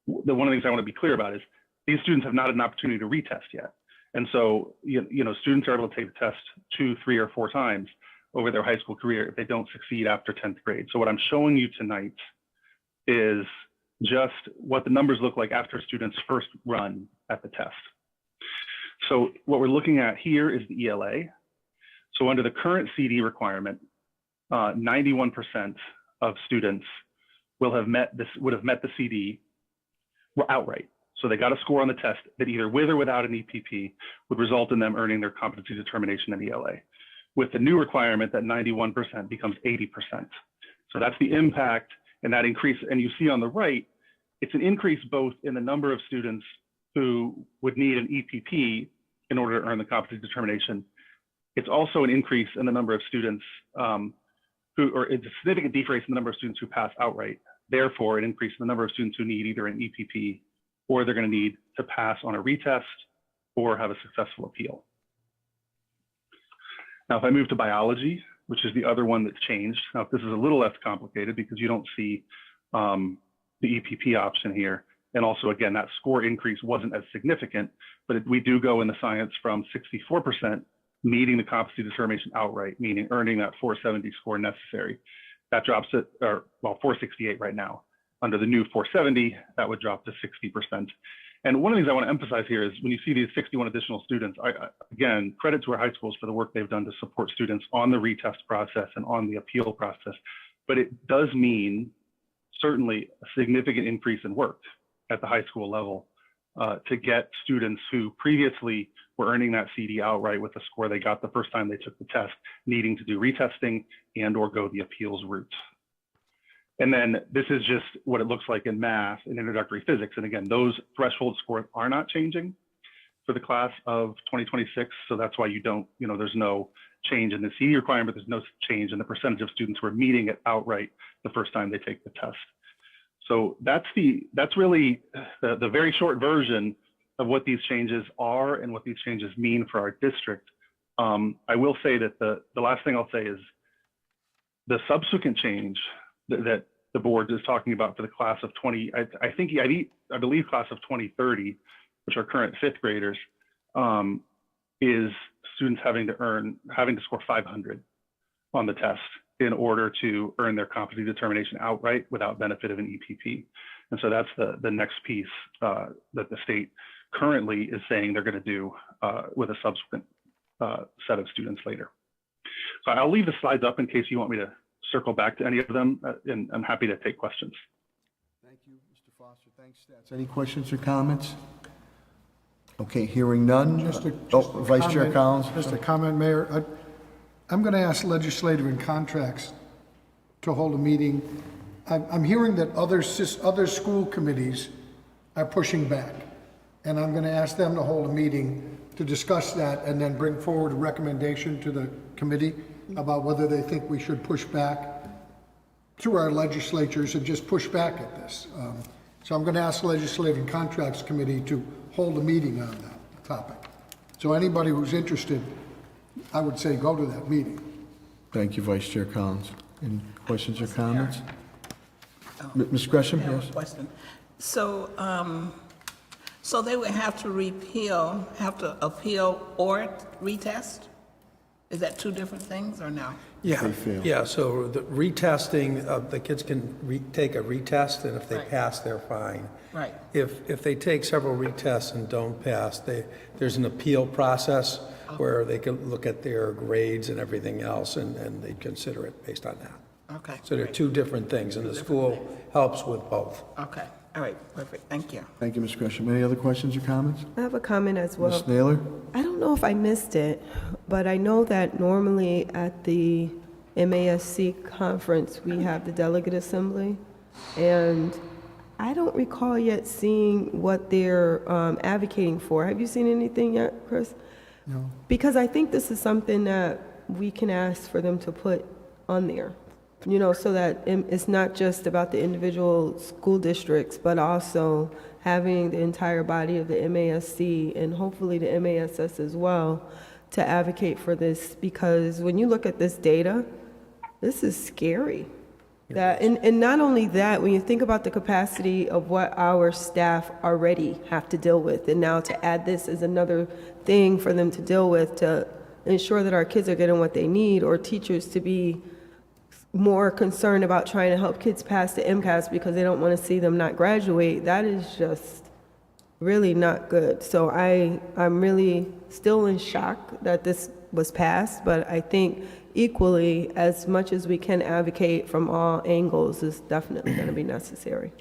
one of the things I want to be clear about is these students have not had an opportunity to retest yet. And so, you know, students are able to take the test 2, 3, or 4 times over their high school career if they don't succeed after 10th grade. So what I'm showing you tonight is just what the numbers look like after a student's first run at the test. So what we're looking at here is the ELA. So under the current CD requirement, 91% of students would have met the CD outright. So they got a score on the test that either with or without an EPP would result in them earning their competency determination in ELA. With the new requirement, that 91% becomes 80%. So that's the impact and that increase. And you see on the right, it's an increase both in the number of students who would need an EPP in order to earn the competency determination. It's also an increase in the number of students or it's a significant decrease in the number of students who pass outright. Therefore, an increase in the number of students who need either an EPP or they're going to need to pass on a retest or have a successful appeal. Now, if I move to biology, which is the other one that's changed. Now, this is a little less complicated because you don't see the EPP option here. And also, again, that score increase wasn't as significant, but we do go in the science from 64% meeting the competency determination outright, meaning earning that 470 score necessary. That drops at, 468 right now. Under the new 470, that would drop to 60%. And one of the things I want to emphasize here is when you see these 61 additional students, again, credit to our high schools for the work they've done to support students on the retest process and on the appeal process. But it does mean certainly a significant increase in work at the high school level to get students who previously were earning that CD outright with the score they got the first time they took the test, needing to do retesting and or go the appeals route. And then this is just what it looks like in math and introductory physics. And again, those threshold scores are not changing for the class of 2026. So that's why you don't, there's no change in the CD requirement. There's no change in the percentage of students who are meeting it outright the first time they take the test. So that's really the very short version of what these changes are and what these changes mean for our district. I will say that the last thing I'll say is the subsequent change that the board is talking about for the class of I believe class of 2030, which are current fifth graders, is students having to score 500 on the test in order to earn their competency determination outright without benefit of an EPP. And so that's the next piece that the state currently is saying they're going to do with a subsequent set of students later. So I'll leave the slides up in case you want me to circle back to any of them, and I'm happy to take questions. Thank you, Mr. Foster. Thanks, Stats. Any questions or comments? Okay, hearing none. Vice Chair Collins. Just a comment, Mayor. I'm going to ask Legislative and Contracts to hold a meeting. I'm hearing that other school committees are pushing back, and I'm going to ask them to hold a meeting to discuss that and then bring forward a recommendation to the committee about whether they think we should push back through our legislatures and just push back at this. So I'm going to ask the Legislative and Contracts Committee to hold a meeting on that topic. So anybody who's interested, I would say go to that meeting. Thank you, Vice Chair Collins. Any questions or comments? Ms. Gresham, I have yes? a question. So, so they would have to appeal or retest? Is that two different things or no? Yeah, They fail. yeah, so the retesting, the kids can take a retest, and if they Right. pass, they're fine. Right. If they take several retests and don't pass, there's an appeal process where they can look at their grades and everything else, and they consider it based on that. Okay. So they're two different things, and the school helps with both. Okay. All right. Perfect. Thank you. Thank you, Ms. Gresham. Any other questions or comments? I have a comment as well. Ms. Naylor? I don't know if I missed it, but I know that normally at the MASC conference, we have the delegate assembly, and I don't recall yet seeing what they're advocating for. Have you seen anything yet, Chris? No. Because I think this is something that we can ask for them to put on there, so that it's not just about the individual school districts, but also having the entire body of the MASC and hopefully the MASS as well to advocate for this, because when you look at this data, this is scary. And not only that, when you think about the capacity of what our staff already have to deal with, and now to add this as another thing for them to deal with to ensure that our kids are getting what they need, or teachers to be more concerned about trying to help kids pass the MCAS because they don't want to see them not graduate, that is just really not good. So I'm really still in shock that this was passed, but I think equally, as much as we can advocate from all angles, is definitely going to be necessary.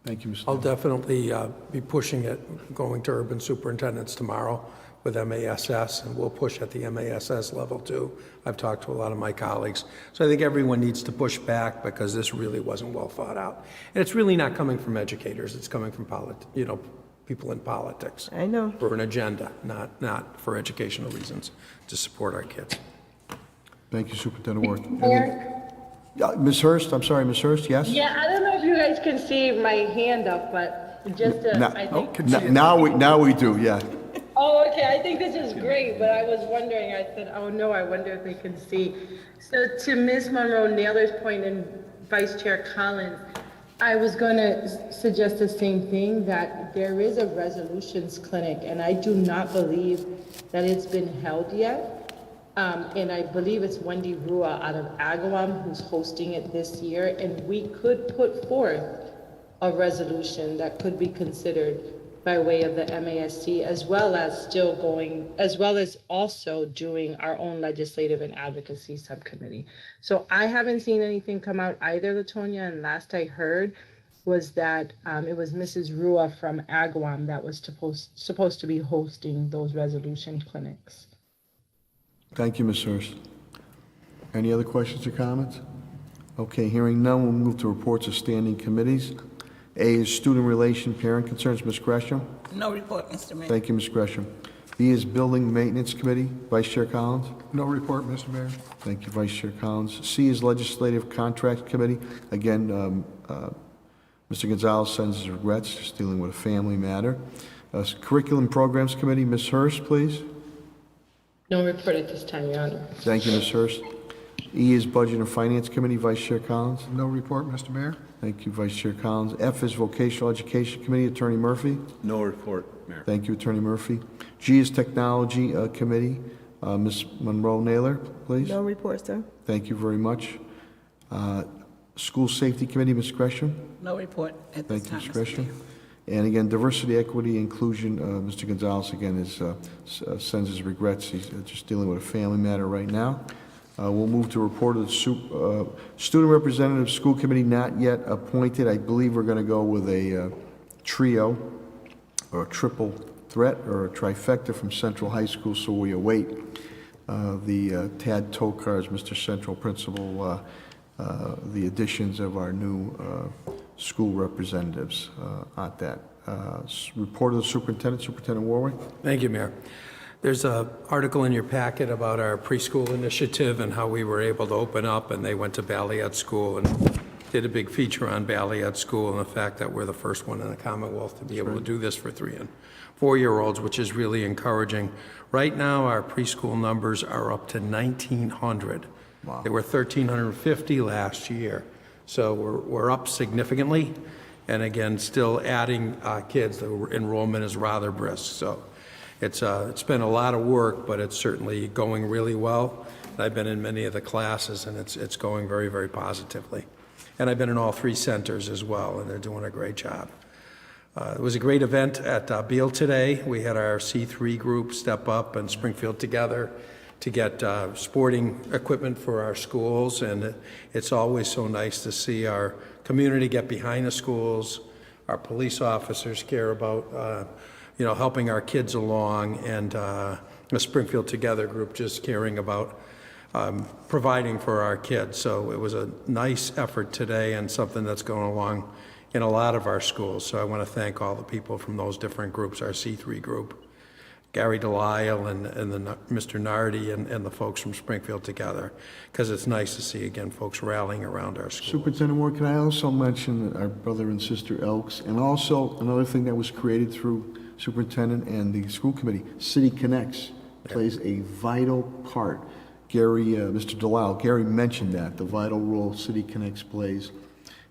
Thank you, Ms. I'll Naylor. definitely be pushing it, going to urban superintendents tomorrow with MASS, and we'll push at the MASS level too. I've talked to a lot of my colleagues. So I think everyone needs to push back because this really wasn't well thought out. And it's really not coming from educators, it's coming from people in politics. I know. For an agenda, not for educational reasons, to support our kids. Thank you, Superintendent Worth. Mayor? Ms. Hurst, I'm sorry, Ms. Hurst, yes? Yeah, I don't know if you guys can see my hand up, but just I think. Now we do, yeah. Oh, okay, I think this is great, but I was wondering, I said, oh no, I wonder if they can see. So to Ms. Monroe-Naylor's point and Vice Chair Collins, I was going to suggest the same thing, that there is a resolutions clinic, and I do not believe that it's been held yet. And I believe it's Wendy Rua out of Agawam who's hosting it this year, and we could put forth a resolution that could be considered by way of the MASC, as well as also doing our own legislative and advocacy subcommittee. So I haven't seen anything come out either, LaTonya, and last I heard was that it was Mrs. Rua from Agawam that was supposed to be hosting those resolution clinics. Thank you, Ms. Hurst. Any other questions or comments? Okay, hearing none, we'll move to reports of standing committees. A is Student Relation Parent Concerns, Ms. Gresham. No report, Mr. Mayor. Thank you, Ms. Gresham. B is Building Maintenance Committee, Vice Chair Collins. No report, Mr. Mayor. Thank you, Vice Chair Collins. C is Legislative Contract Committee. Again, Mr. Gonzalez sends his regrets, just dealing with a family matter. Curriculum Programs Committee, Ms. Hurst, please. No report at this time, Your Honor. Thank you, Ms. Hurst. E is Budget and Finance Committee, Vice Chair Collins. No report, Mr. Mayor. Thank you, Vice Chair Collins. F is Vocational Education Committee, Attorney Murphy. No report, Mayor. Thank you, Attorney Murphy. G is Technology Committee, Ms. Monroe Naylor, please. No report, sir. Thank you very much. School Safety Committee, Ms. Gresham. No report at this Thank you, time, Ms. Mr. Gresham. Mayor. And again, Diversity, Equity, Inclusion, Mr. Gonzalez again sends his regrets. He's just dealing with a family matter right now. We'll move to report of the Student Representative School Committee not yet appointed. I believe we're going to go with a trio or a triple threat or a trifecta from Central High School, so we await the Tad Tokars, Mr. Central Principal, the additions of our new school representatives at that. Report of the Superintendent, Superintendent Warwick. Thank you, Mayor. There's an article in your packet about our preschool initiative and how we were able to open up, and they went to Balliet School and did a big feature on Balliet School and the fact that we're the first one in the Commonwealth to be able to do this for 3- and 4-year-olds, which is really encouraging. Right now, our preschool numbers are up to 1,900. Wow. They were 1,350 last year. So we're up significantly. And again, still adding kids. The enrollment is rather brisk. So it's been a lot of work, but it's certainly going really well. I've been in many of the classes, and it's going very, very positively. And I've been in all 3 centers as well, and they're doing a great job. It was a great event at Beale today. We had our C3 group step up and Springfield together to get sporting equipment for our schools, and it's always so nice to see our community get behind the schools. Our police officers care about helping our kids along, and the Springfield Together group just caring about providing for our kids. So it was a nice effort today and something that's going along in a lot of our schools. So I want to thank all the people from those different groups, our C3 group, Gary Delisle and Mr. Nardi and the folks from Springfield Together, because it's nice to see, again, folks rallying around our schools. Superintendent Ward, can I also mention our brother and sister Elks, and also another thing that was created through Superintendent and the school committee, City Connects plays a vital part. Mr. Delisle, Gary mentioned that, the vital role City Connects plays,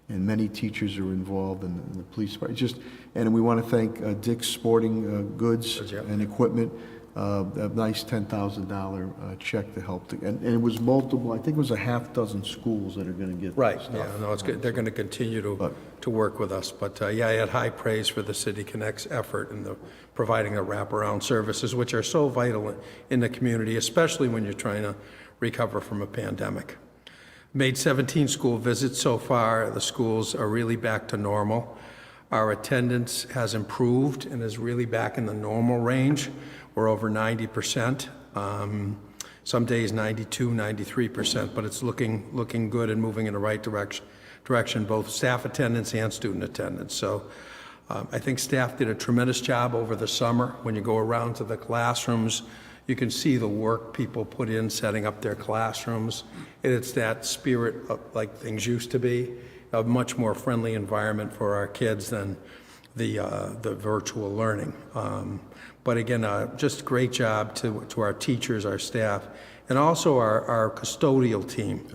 and many teachers are involved in the police department. And we want to thank Dick's Sporting Goods and Equipment, a nice $10,000 check to help. And it was multiple, I think it was a half dozen schools that are going to get Right, stuff. yeah, no, it's good. They're going to continue to work with us. But I had high praise for the City Connects effort in providing the wraparound services, which are so vital in the community, especially when you're trying to recover from a pandemic. Made 17 school visits so far. The schools are really back to normal. Our attendance has improved and is really back in the normal range. We're over 90%. Some days 92, 93%, but it's looking good and moving in the right direction, both staff attendance and student attendance. So I think staff did a tremendous job over the summer. When you go around to the classrooms, you can see the work people put in setting up their classrooms. And it's that spirit of like things used to be, a much more friendly environment for our kids than the virtual learning. But again, just great job to our teachers, our staff, and also our custodial team.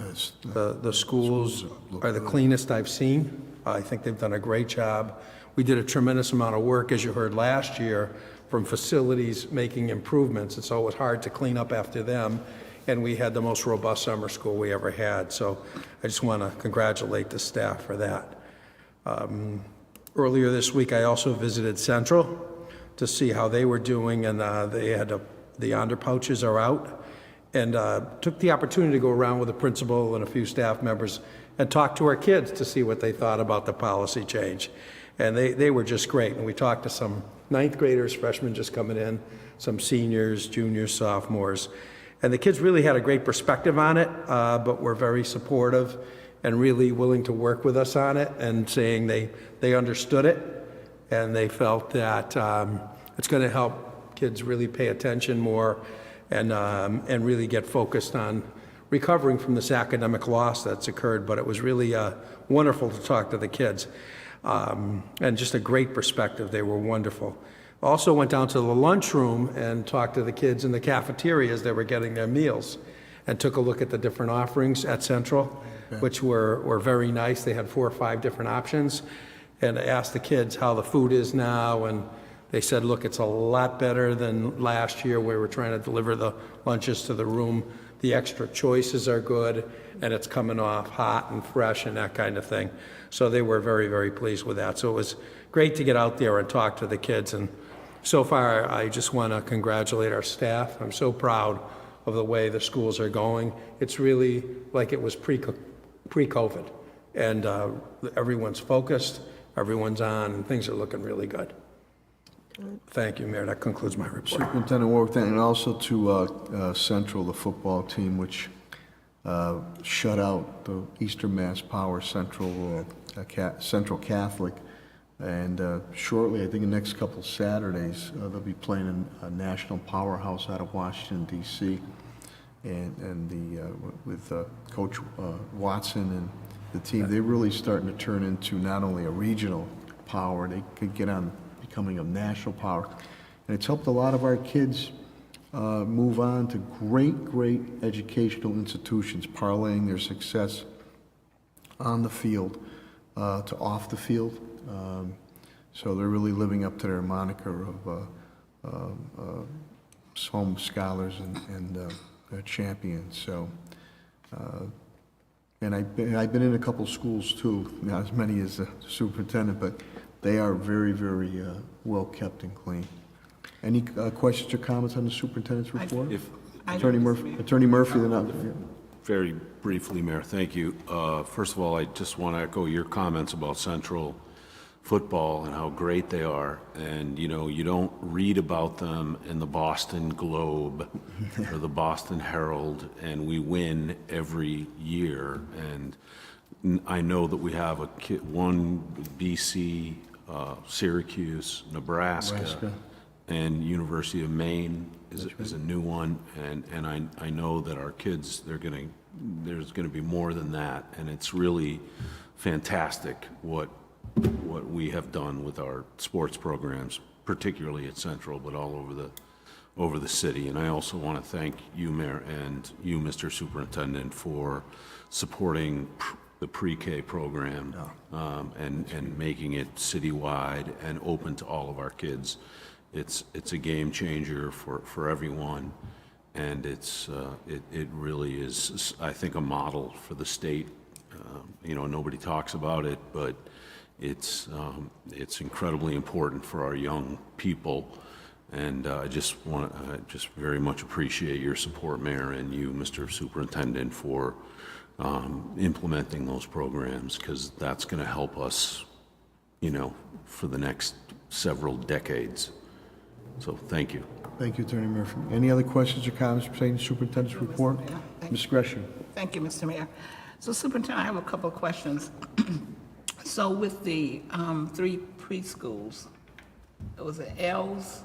The schools are the cleanest I've seen. I think they've done a great job. We did a tremendous amount of work, as you heard last year, from facilities making improvements. It's always hard to clean up after them. And we had the most robust summer school we ever had. So I just want to congratulate the staff for that. Earlier this week, I also visited Central to see how they were doing, and they had the underpouches are out, and took the opportunity to go around with the principal and a few staff members and talk to our kids to see what they thought about the policy change. And they were just great. And we talked to some ninth graders, freshmen just coming in, some seniors, juniors, sophomores. And the kids really had a great perspective on it, but were very supportive and really willing to work with us on it, and saying they understood it, and they felt that it's going to help kids really pay attention more and really get focused on recovering from this academic loss that's occurred. But it was really wonderful to talk to the kids, and just a great perspective. They were wonderful. Also went down to the lunchroom and talked to the kids in the cafeteria as they were getting their meals, and took a look at the different offerings at Central, which were very nice. They had 4 or 5 different options, and I asked the kids how the food is now, and they said, look, it's a lot better than last year where we were trying to deliver the lunches to the room. The extra choices are good, and it's coming off hot and fresh and that kind of thing. So they were very, very pleased with that. So it was great to get out there and talk to the kids. And so far, I just want to congratulate our staff. I'm so proud of the way the schools are going. It's really like it was pre-COVID. And everyone's focused, everyone's on, and things are looking really good. Thank you, Mayor. That concludes my report. Superintendent Warwick, and also to Central, the football team, which shut out the Eastern Mass Power Central Catholic. And shortly, I think the next couple Saturdays, they'll be playing a national powerhouse out of Washington, D.C. And with Coach Watson and the team, they're really starting to turn into not only a regional power, they could get on becoming a national power. And it's helped a lot of our kids move on to great educational institutions, parlaying their success on the field to off the field. So they're really living up to their moniker of home scholars and champions. So, and I've been in a couple schools too, not as many as the superintendent, but they are very well kept and clean. Any questions or comments on the superintendent's report? Attorney Murphy, then I'll. Very briefly, Mayor, thank you. First of all, I just want to echo your comments about Central football and how great they are. And, you know, you don't read about them in the Boston Globe or the Boston Herald, and we win every year. And I know that we have one BC, Syracuse, Nebraska, and University of Maine is a new one, and I know that our kids, there's going to be more than that, and it's really fantastic what we have done with our sports programs, particularly at Central, but all over the city. And I also want to thank you, Mayor, and you, Mr. Superintendent, for supporting the pre-K program and making it citywide and open to all of our kids. It's a game changer for everyone, and it really is, I think, a model for the state. You know, nobody talks about it, but it's incredibly important for our young people. And I just very much appreciate your support, Mayor, and you, Mr. Superintendent, for implementing those programs, because that's going to help us, you know, for the next several decades. So thank you. Thank you, Attorney Murphy. Any other questions or comments pertaining to the superintendent's report? Ms. Gresham. Thank you, Mr. Mayor. So Superintendent, I have a couple of questions. So with the 3 preschools, it was the L's,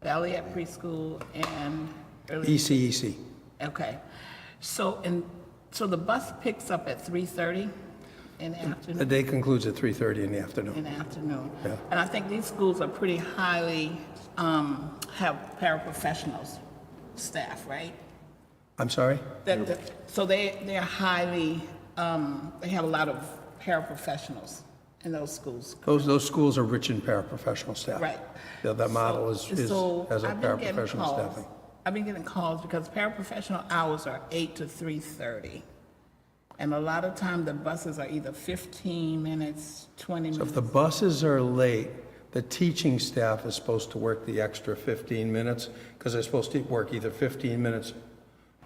Valiant Preschool, and ECEC. Okay. So the bus picks up at 3:30 in the afternoon? The day concludes at 3:30 in the afternoon. In the afternoon. Yeah. And I think these schools are pretty highly, have paraprofessionals staff, right? I'm sorry? So they're highly, they have a lot of paraprofessionals in those schools. Those schools are rich in paraprofessional staff. Right. Yeah, that model is has a I've been getting paraprofessional calls. staffing. I've been getting calls because paraprofessional hours are 8 to 3:30. And a lot of time the buses are either 15 minutes, 20 So if minutes. the buses are late, the teaching staff is supposed to work the extra 15 minutes, because they're supposed to work either 15 minutes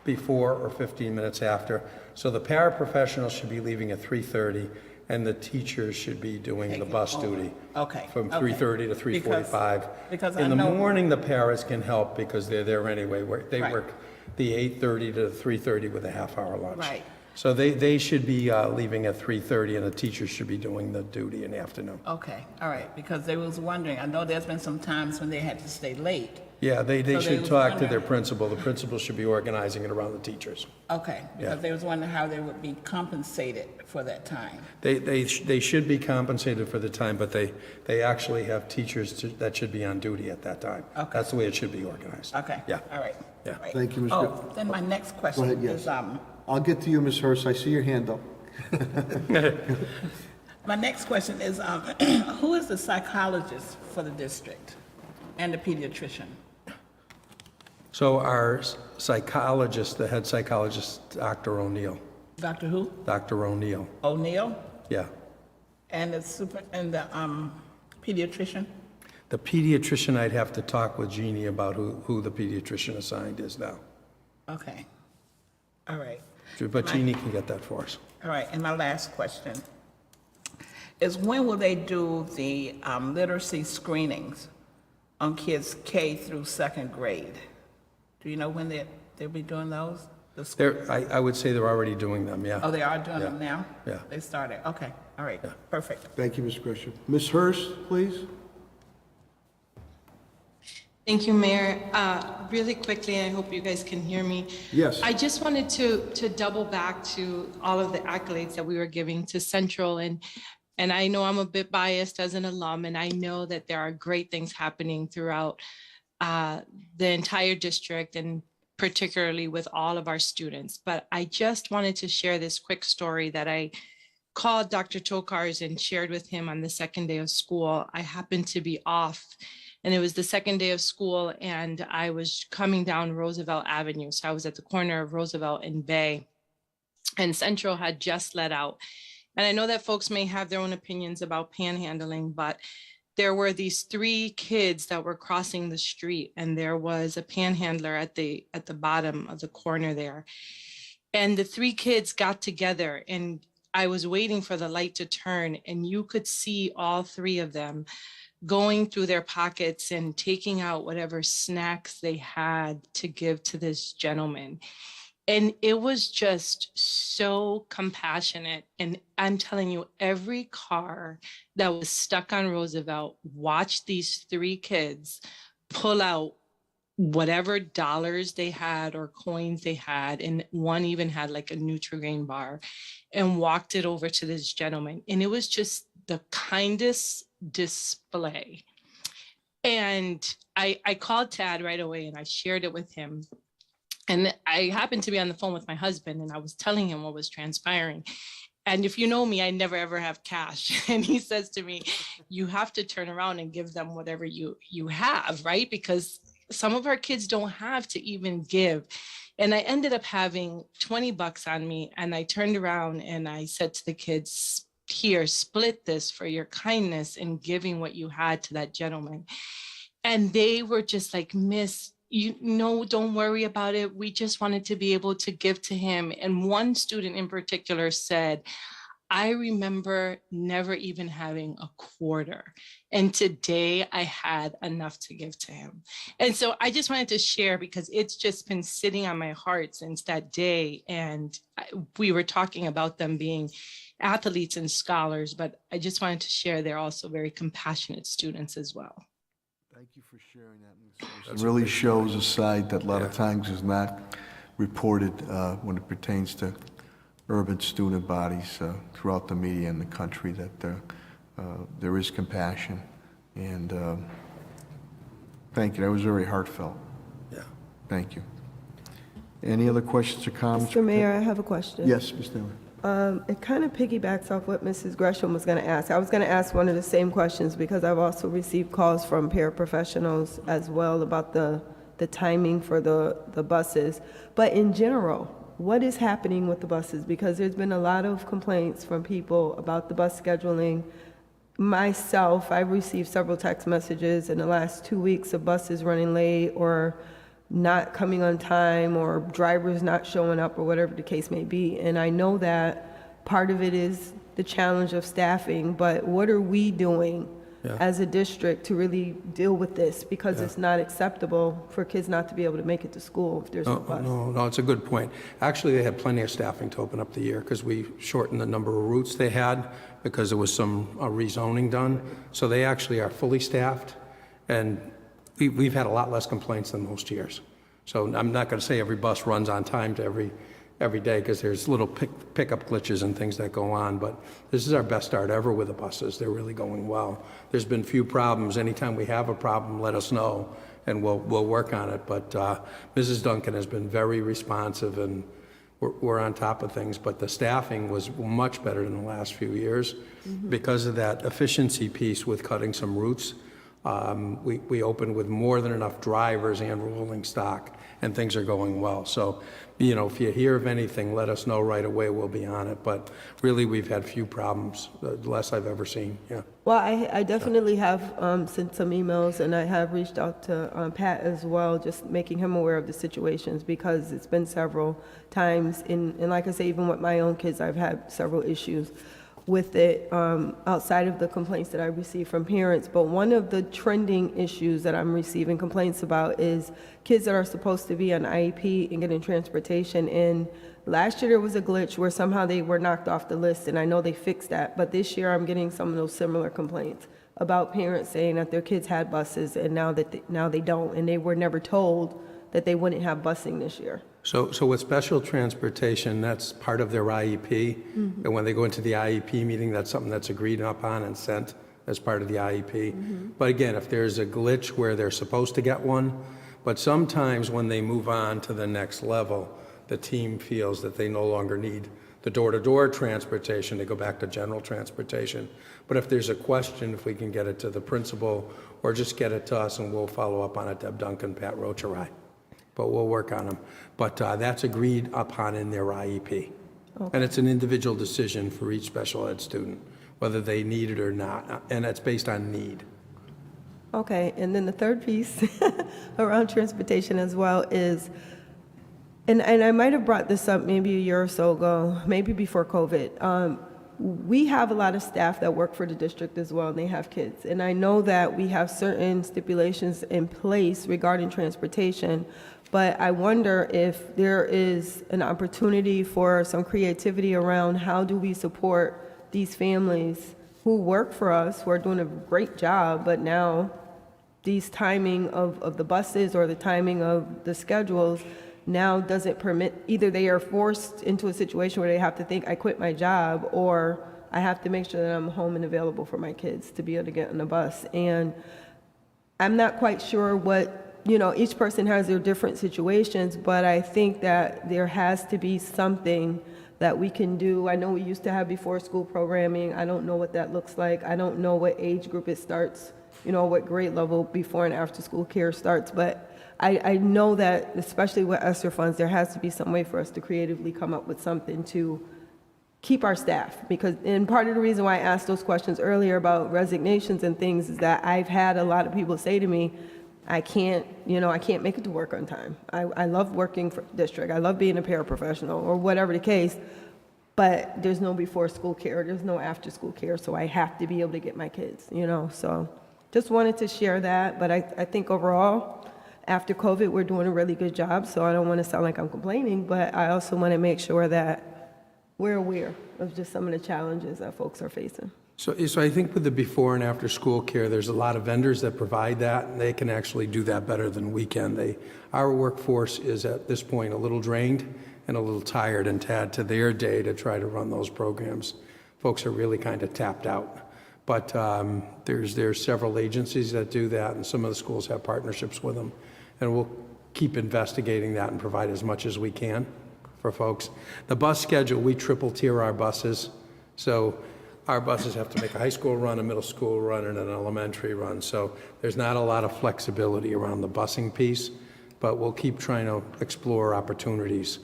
before or 15 minutes after. So the paraprofessionals should be leaving at 3:30, and the teachers should be doing the Taking bus over. duty. Okay, From okay. 3:30 to 3:45. Because I In the know- morning, the paras can help because they're there anyway. They Right. work the 8:30 to 3:30 with a half-hour lunch. Right. So they should be leaving at 3:30, and the teachers should be doing the duty in the afternoon. Okay, all right, because they was wondering, I know there's been some times when they had to stay late. Yeah, they So they should was talk to their wondering- principal. The principal should be organizing it around the teachers. Okay, Yeah. because they was wondering how they would be compensated for that time. They should be compensated for the time, but they actually have teachers that should be on duty at that time. Okay. That's the way it should be organized. Okay. Yeah. All right. Yeah. all right. Thank you, Ms. Oh, then my next question ahead, yes. is, I'll get to you, Ms. Hurst. I see your hand up. my next question is, who is the psychologist for the district and the pediatrician? So our psychologist, the head psychologist, Dr. O'Neill. Dr. who? Dr. O'Neill, O'Neill? yeah. And the pediatrician? The pediatrician, I'd have to talk with Jeannie about who the pediatrician assigned is now. Okay. All right. But Jeannie can get that for us. All right, and my last question is when will they do the literacy screenings on kids K through second grade? Do you know when they'll be doing those? The sc- I would say they're already doing them, yeah. Oh, they are doing them Yeah. now? Yeah. They started, okay, all right, perfect. Thank you, Ms. Grisham. Ms. Hurst, please. Thank you, Mayor. Really quickly, I hope you guys can hear me. Yes. I just wanted to double back to all of the accolades that we were giving to Central, and I know I'm a bit biased as an alum, and I know that there are great things happening throughout the entire district, and particularly with all of our students. But I just wanted to share this quick story that I called Dr. Tokars and shared with him on the second day of school. I happened to be off, and it was the second day of school, and I was coming down Roosevelt Avenue. So I was at the corner of Roosevelt and Bay, and Central had just let out. And I know that folks may have their own opinions about panhandling, but there were these 3 kids that were crossing the street, and there was a panhandler at the bottom of the corner there. And the 3 kids got together, and I was waiting for the light to turn, and you could see all 3 of them going through their pockets and taking out whatever snacks they had to give to this gentleman. And it was just so compassionate. And I'm telling you, every car that was stuck on Roosevelt watched these 3 kids pull out whatever dollars they had or coins they had. And one even had like a Nutri-Grain bar, and walked it over to this gentleman. And it was just the kindest display. And I called Tad right away, and I shared it with him. And I happened to be on the phone with my husband, and I was telling him what was transpiring. And if you know me, I never ever have cash. And he says to me, you have to turn around and give them whatever you have, right? Because some of our kids don't have to even give. And I ended up having $20 on me. And I turned around and I said to the kids, here, split this for your kindness in giving what you had to that gentleman. And they were just like, Miss, you know, don't worry about it. We just wanted to be able to give to him. And one student in particular said, I remember never even having a quarter. And today I had enough to give to him. And so I just wanted to share, because it's just been sitting on my heart since that day. And we were talking about them being athletes and scholars, but I just wanted to share they're also very compassionate students as well. Thank you for sharing that, Ms. Hurst. It really shows a side that a lot of times is not reported when it pertains to urban student bodies throughout the media in the country, that there is compassion. And thank you. That was very heartfelt. Yeah. Thank you. Any other questions or comments? Mr. Mayor, I have a question. Yes, Ms. Taylor. It kind of piggybacks off what Mrs. Gresham was going to ask. I was going to ask one of the same questions, because I've also received calls from paraprofessionals as well about the timing for the buses. But in general, what is happening with the buses? Because there's been a lot of complaints from people about the bus scheduling, myself, I've received several text messages in the last 2 weeks of buses running late or not coming on time or drivers not showing up or whatever the case may be. And I know that part of it is the challenge of staffing, but what are we doing as a district to really deal with this? Because it's not acceptable for kids not to be able to make it to school if there's no bus. No, it's a good point. Actually, they had plenty of staffing to open up the year because we shortened the number of routes they had because there was some rezoning done. So they actually are fully staffed, and we've had a lot less complaints than most years. So I'm not going to say every bus runs on time to every day because there's little pickup glitches and things that go on, but this is our best start ever with the buses. They're really going well. There's been few problems. Anytime we have a problem, let us know and we'll work on it. But Mrs. Duncan has been very responsive and we're on top of things, but the staffing was much better than the last few years because of that efficiency piece with cutting some routes. We opened with more than enough drivers and rolling stock, and things are going well. So, if you hear of anything, let us know right away. We'll be on it. But really, we've had few problems, the less I've ever seen. Yeah. Well, I definitely have sent some emails, and I have reached out to Pat as well, just making him aware of the situations because it's been several times. And like I say, even with my own kids, I've had several issues with it outside of the complaints that I receive from parents. But one of the trending issues that I'm receiving complaints about is kids that are supposed to be on IEP and getting transportation. And last year there was a glitch where somehow they were knocked off the list, and I know they fixed that. But this year I'm getting some of those similar complaints about parents saying that their kids had buses and now they don't, and they were never told that they wouldn't have busing this year. So with special transportation, that's part of their IEP. And when they go into the IEP meeting, that's something that's agreed upon and sent as part of the IEP. But again, if there's a glitch where they're supposed to get one, but sometimes when they move on to the next level, the team feels that they no longer need the door-to-door transportation, they go back to general transportation. But if there's a question, if we can get it to the principal or just get it to us and we'll follow up on it, Deb Duncan, Pat Roach, or I. But we'll work on them. But that's agreed upon in their IEP. And it's an individual decision for each special ed student, whether they need it or not. And it's based on need. Okay, and then the third piece around transportation as well is, and I might have brought this up maybe a year or so ago, maybe before COVID. We have a lot of staff that work for the district as well, and they have kids. And I know that we have certain stipulations in place regarding transportation, but I wonder if there is an opportunity for some creativity around how do we support these families who work for us, who are doing a great job, but now these timing of the buses or the timing of the schedules now doesn't permit, either they are forced into a situation where they have to think, I quit my job, or I have to make sure that I'm home and available for my kids to be able to get on the bus. And I'm not quite sure what, each person has their different situations, but I think that there has to be something that we can do. I know we used to have before school programming. I don't know what that looks like. I don't know what age group it starts, what grade level before and after school care starts, but I know that, especially with ESSER funds, there has to be some way for us to creatively come up with something to keep our staff. And part of the reason why I asked those questions earlier about resignations and things is that I've had a lot of people say to me, I can't make it to work on time. I love working for the district. I love being a paraprofessional or whatever the case, but there's no before school care, there's no after school care, so I have to be able to get my kids, so just wanted to share that. But I think overall, after COVID, we're doing a really good job, so I don't want to sound like I'm complaining, but I also want to make sure that we're aware of just some of the challenges that folks are facing. So I think with the before and after school care, there's a lot of vendors that provide that, and they can actually do that better than we can. Our workforce is at this point a little drained and a little tired, and to add to their day to try to run those programs, folks are really kind of tapped out. But there's several agencies that do that, and some of the schools have partnerships with them. And we'll keep investigating that and provide as much as we can for folks. The bus schedule, we triple tier our buses. So our buses have to make a high school run, a middle school run, and an elementary run. So there's not a lot of flexibility around the busing piece, but we'll keep trying to explore opportunities.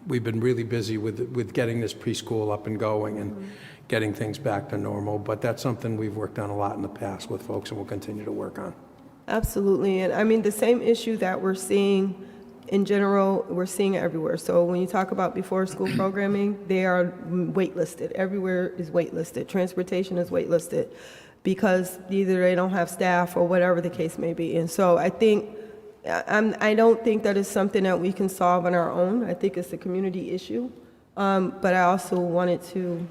We've been really busy with getting this preschool up and going. And, getting things back to normal. But that's something we've worked on a lot in the past with folks and we'll continue to work on. Absolutely. And I mean, the same issue that we're seeing in general, we're seeing it everywhere. So when you talk about before school programming, they are waitlisted. Everywhere is waitlisted. Transportation is waitlisted because either they don't have staff or whatever the case may be. And so I don't think that is something that we can solve on our own. I think it's a community issue. But I also wanted to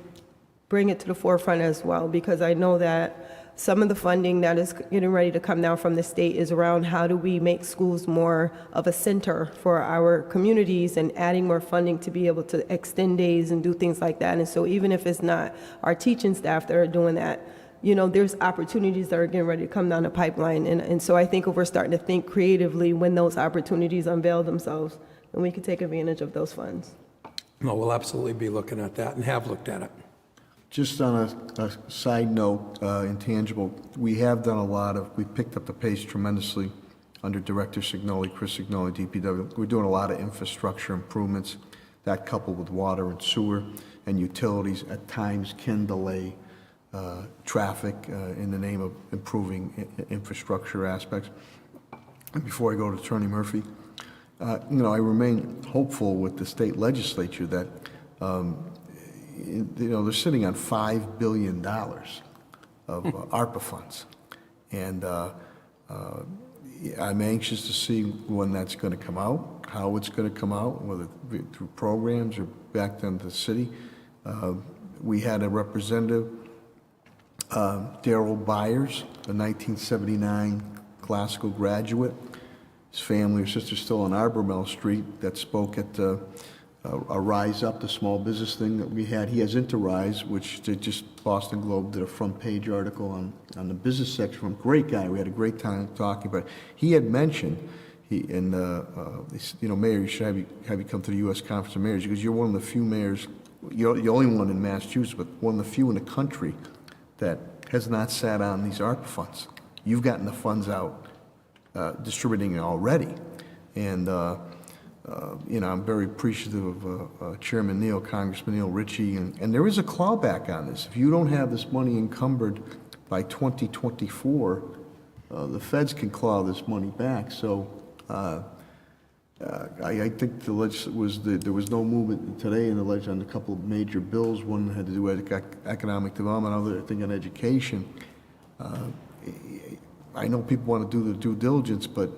bring it to the forefront as well, because I know that some of the funding that is getting ready to come down from the state is around how do we make schools more of a center for our communities and adding more funding to be able to extend days and do things like that. And so even if it's not our teaching staff that are doing that, you know, there's opportunities that are getting ready to come down the pipeline. And so I think if we're starting to think creatively when those opportunities unveil themselves, then we can take advantage of those funds. No, we'll absolutely be looking at that and have looked at it. Just on a side note, intangible, we have done a lot of, we picked up the pace tremendously under Director Signoli, Chris Signoli, DPW. We're doing a lot of infrastructure improvements. That coupled with water and sewer and utilities at times can delay traffic in the name of improving infrastructure aspects. And before I go to Attorney Murphy, you know, I remain hopeful with the state legislature that you know, they're sitting on $5 billion of ARPA funds. And I'm anxious to see when that's going to come out, how it's going to come out, whether through programs or back down to the city. We had a representative, Darrell Byers, a 1979 classical graduate. His family or sister still on Arbormel Street that spoke at a Rise Up, the small business thing that we had. He has Interrise, which just Boston Globe did a front page article on the business section from. Great guy. We had a great time talking about it. He had mentioned, you know, Mayor, you should have you come to the U.S. Conference of Mayors because you're one of the few mayors, you're the only one in Massachusetts, but one of the few in the country that has not sat on these ARPA funds. You've gotten the funds out, distributing it already. And, you know, I'm very appreciative of Chairman Neal, Congressman Neal Ritchie, and there is a clawback on this. If you don't have this money encumbered by 2024, the feds can claw this money back. So I think there was no movement today in the legislature on a couple of major bills. One had to do with economic development, other I think on education. I know people want to do the due diligence, but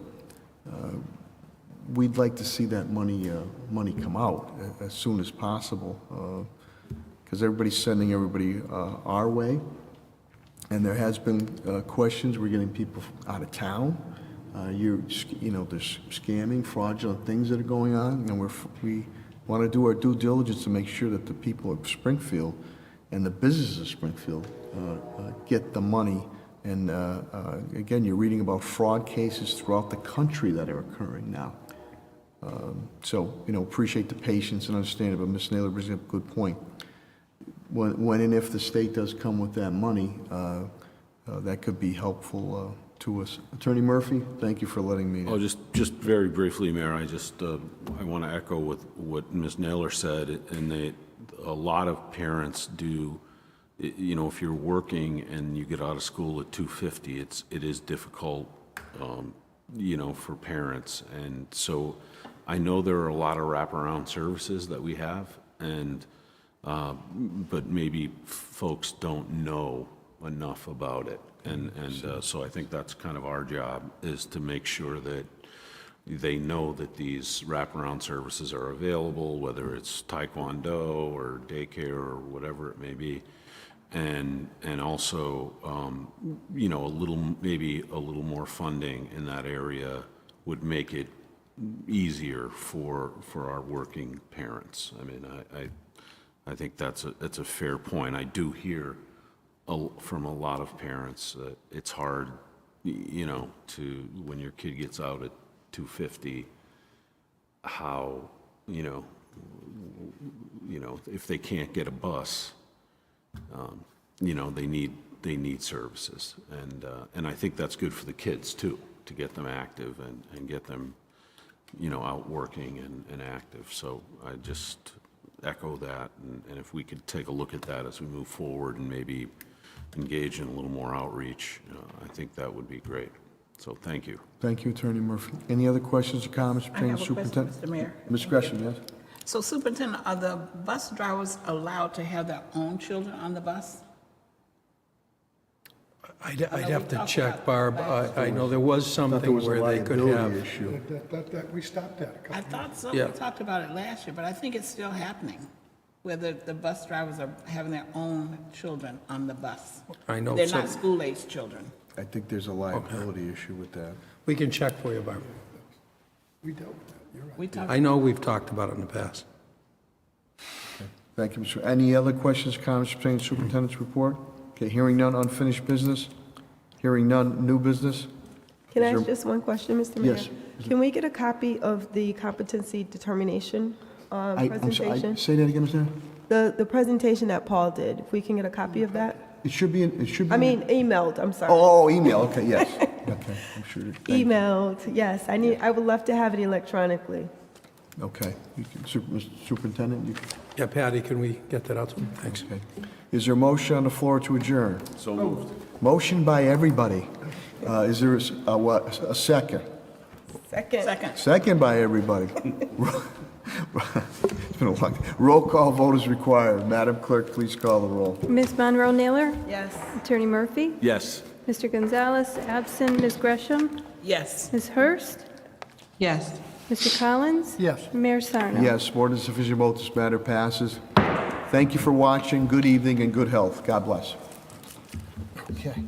we'd like to see that money come out as soon as possible, because everybody's sending everybody our way, and there has been questions. We're getting people out of town. You know, there's scamming, fraudulent things that are going on, and we want to do our due diligence to make sure that the people of Springfield and the businesses of Springfield get the money. And again, you're reading about fraud cases throughout the country that are occurring now. So, you know, appreciate the patience and understanding, but Ms. Naylor brings up a good point. When and if the state does come with that money, that could be helpful to us. Attorney Murphy, thank you for letting me know. Oh, just very briefly, Mayor, I want to echo with what Ms. Naylor said, and a lot of parents do. You know, if you're working and you get out of school at 2:50, it is difficult, you know, for parents. And so I know there are a lot of wraparound services that we have, and but maybe folks don't know enough about it. And so I think that's kind of our job, is to make sure that they know that these wraparound services are available, whether it's Taekwondo or daycare or whatever it may be. And also, you know, maybe a little more funding in that area would make it easier for our working parents. I mean, I think that's a fair point. I do hear from a lot of parents that it's hard, you know, when your kid gets out at 2:50, how, you know, if they can't get a bus, you know, they need services, and I think that's good for the kids too, to get them active and get them, you know, out working and active. So I just, echo that, and if we could take a look at that as we move forward and maybe engage in a little more outreach, I think that would be great. So thank you. Thank you, Attorney Murphy. Any other questions or comments I pertaining have to a question, Superintendent? Mr. Mayor. Ms. Gresham, yes? So Superintendent, are the bus drivers allowed to have their own children on the bus? I'd have to check, Barb. I know there was Thought there something was a where they could liability have. issue. That, we stopped that a couple I of thought so. Yeah. We talked about it last year, but I think it's still happening, where the bus drivers are having their own children on the bus. I know They're some- not school-aged children. I think there's a liability issue with that. We can check for you, Barb. We dealt with that, you're right. We talked, I know we've talked about it in the past. Thank you, Mr. Any other questions or comments pertaining to Superintendent's report? Okay, hearing none, unfinished business? Hearing none, new business? Can I Is there- ask just one question, Mr. Mayor? Yes. Can we get a copy of the competency determination I'm sorry, presentation? say that again, Mr. The presentation that Paul did, if we can get a copy of that? It should be, it should be. I mean, emailed, I'm sorry. Oh, email, okay, yes. Okay, I'm sure. Thank you. Emailed, yes, I would love to have it electronically. Okay. You can- Mr. Superintendent, you can. Yeah, Patty, can we get that out to them? Thanks. Okay. Is there a motion on the floor to adjourn? So moved. Motion by everybody. Is there a second? second. Second by everybody. It's been a long, roll call vote is required. Madam Clerk, please call the roll. Ms. Monroe Naylor? Yes. Attorney Murphy? Yes. Mr. Gonzalez, absent. Ms. Gresham? Yes. Ms. Hurst? Yes. Mr. Collins? Yes. Mayor Sarno? Yes, more than sufficient vote, this matter passes. Thank you for watching. Good evening and good health. God bless. Okay.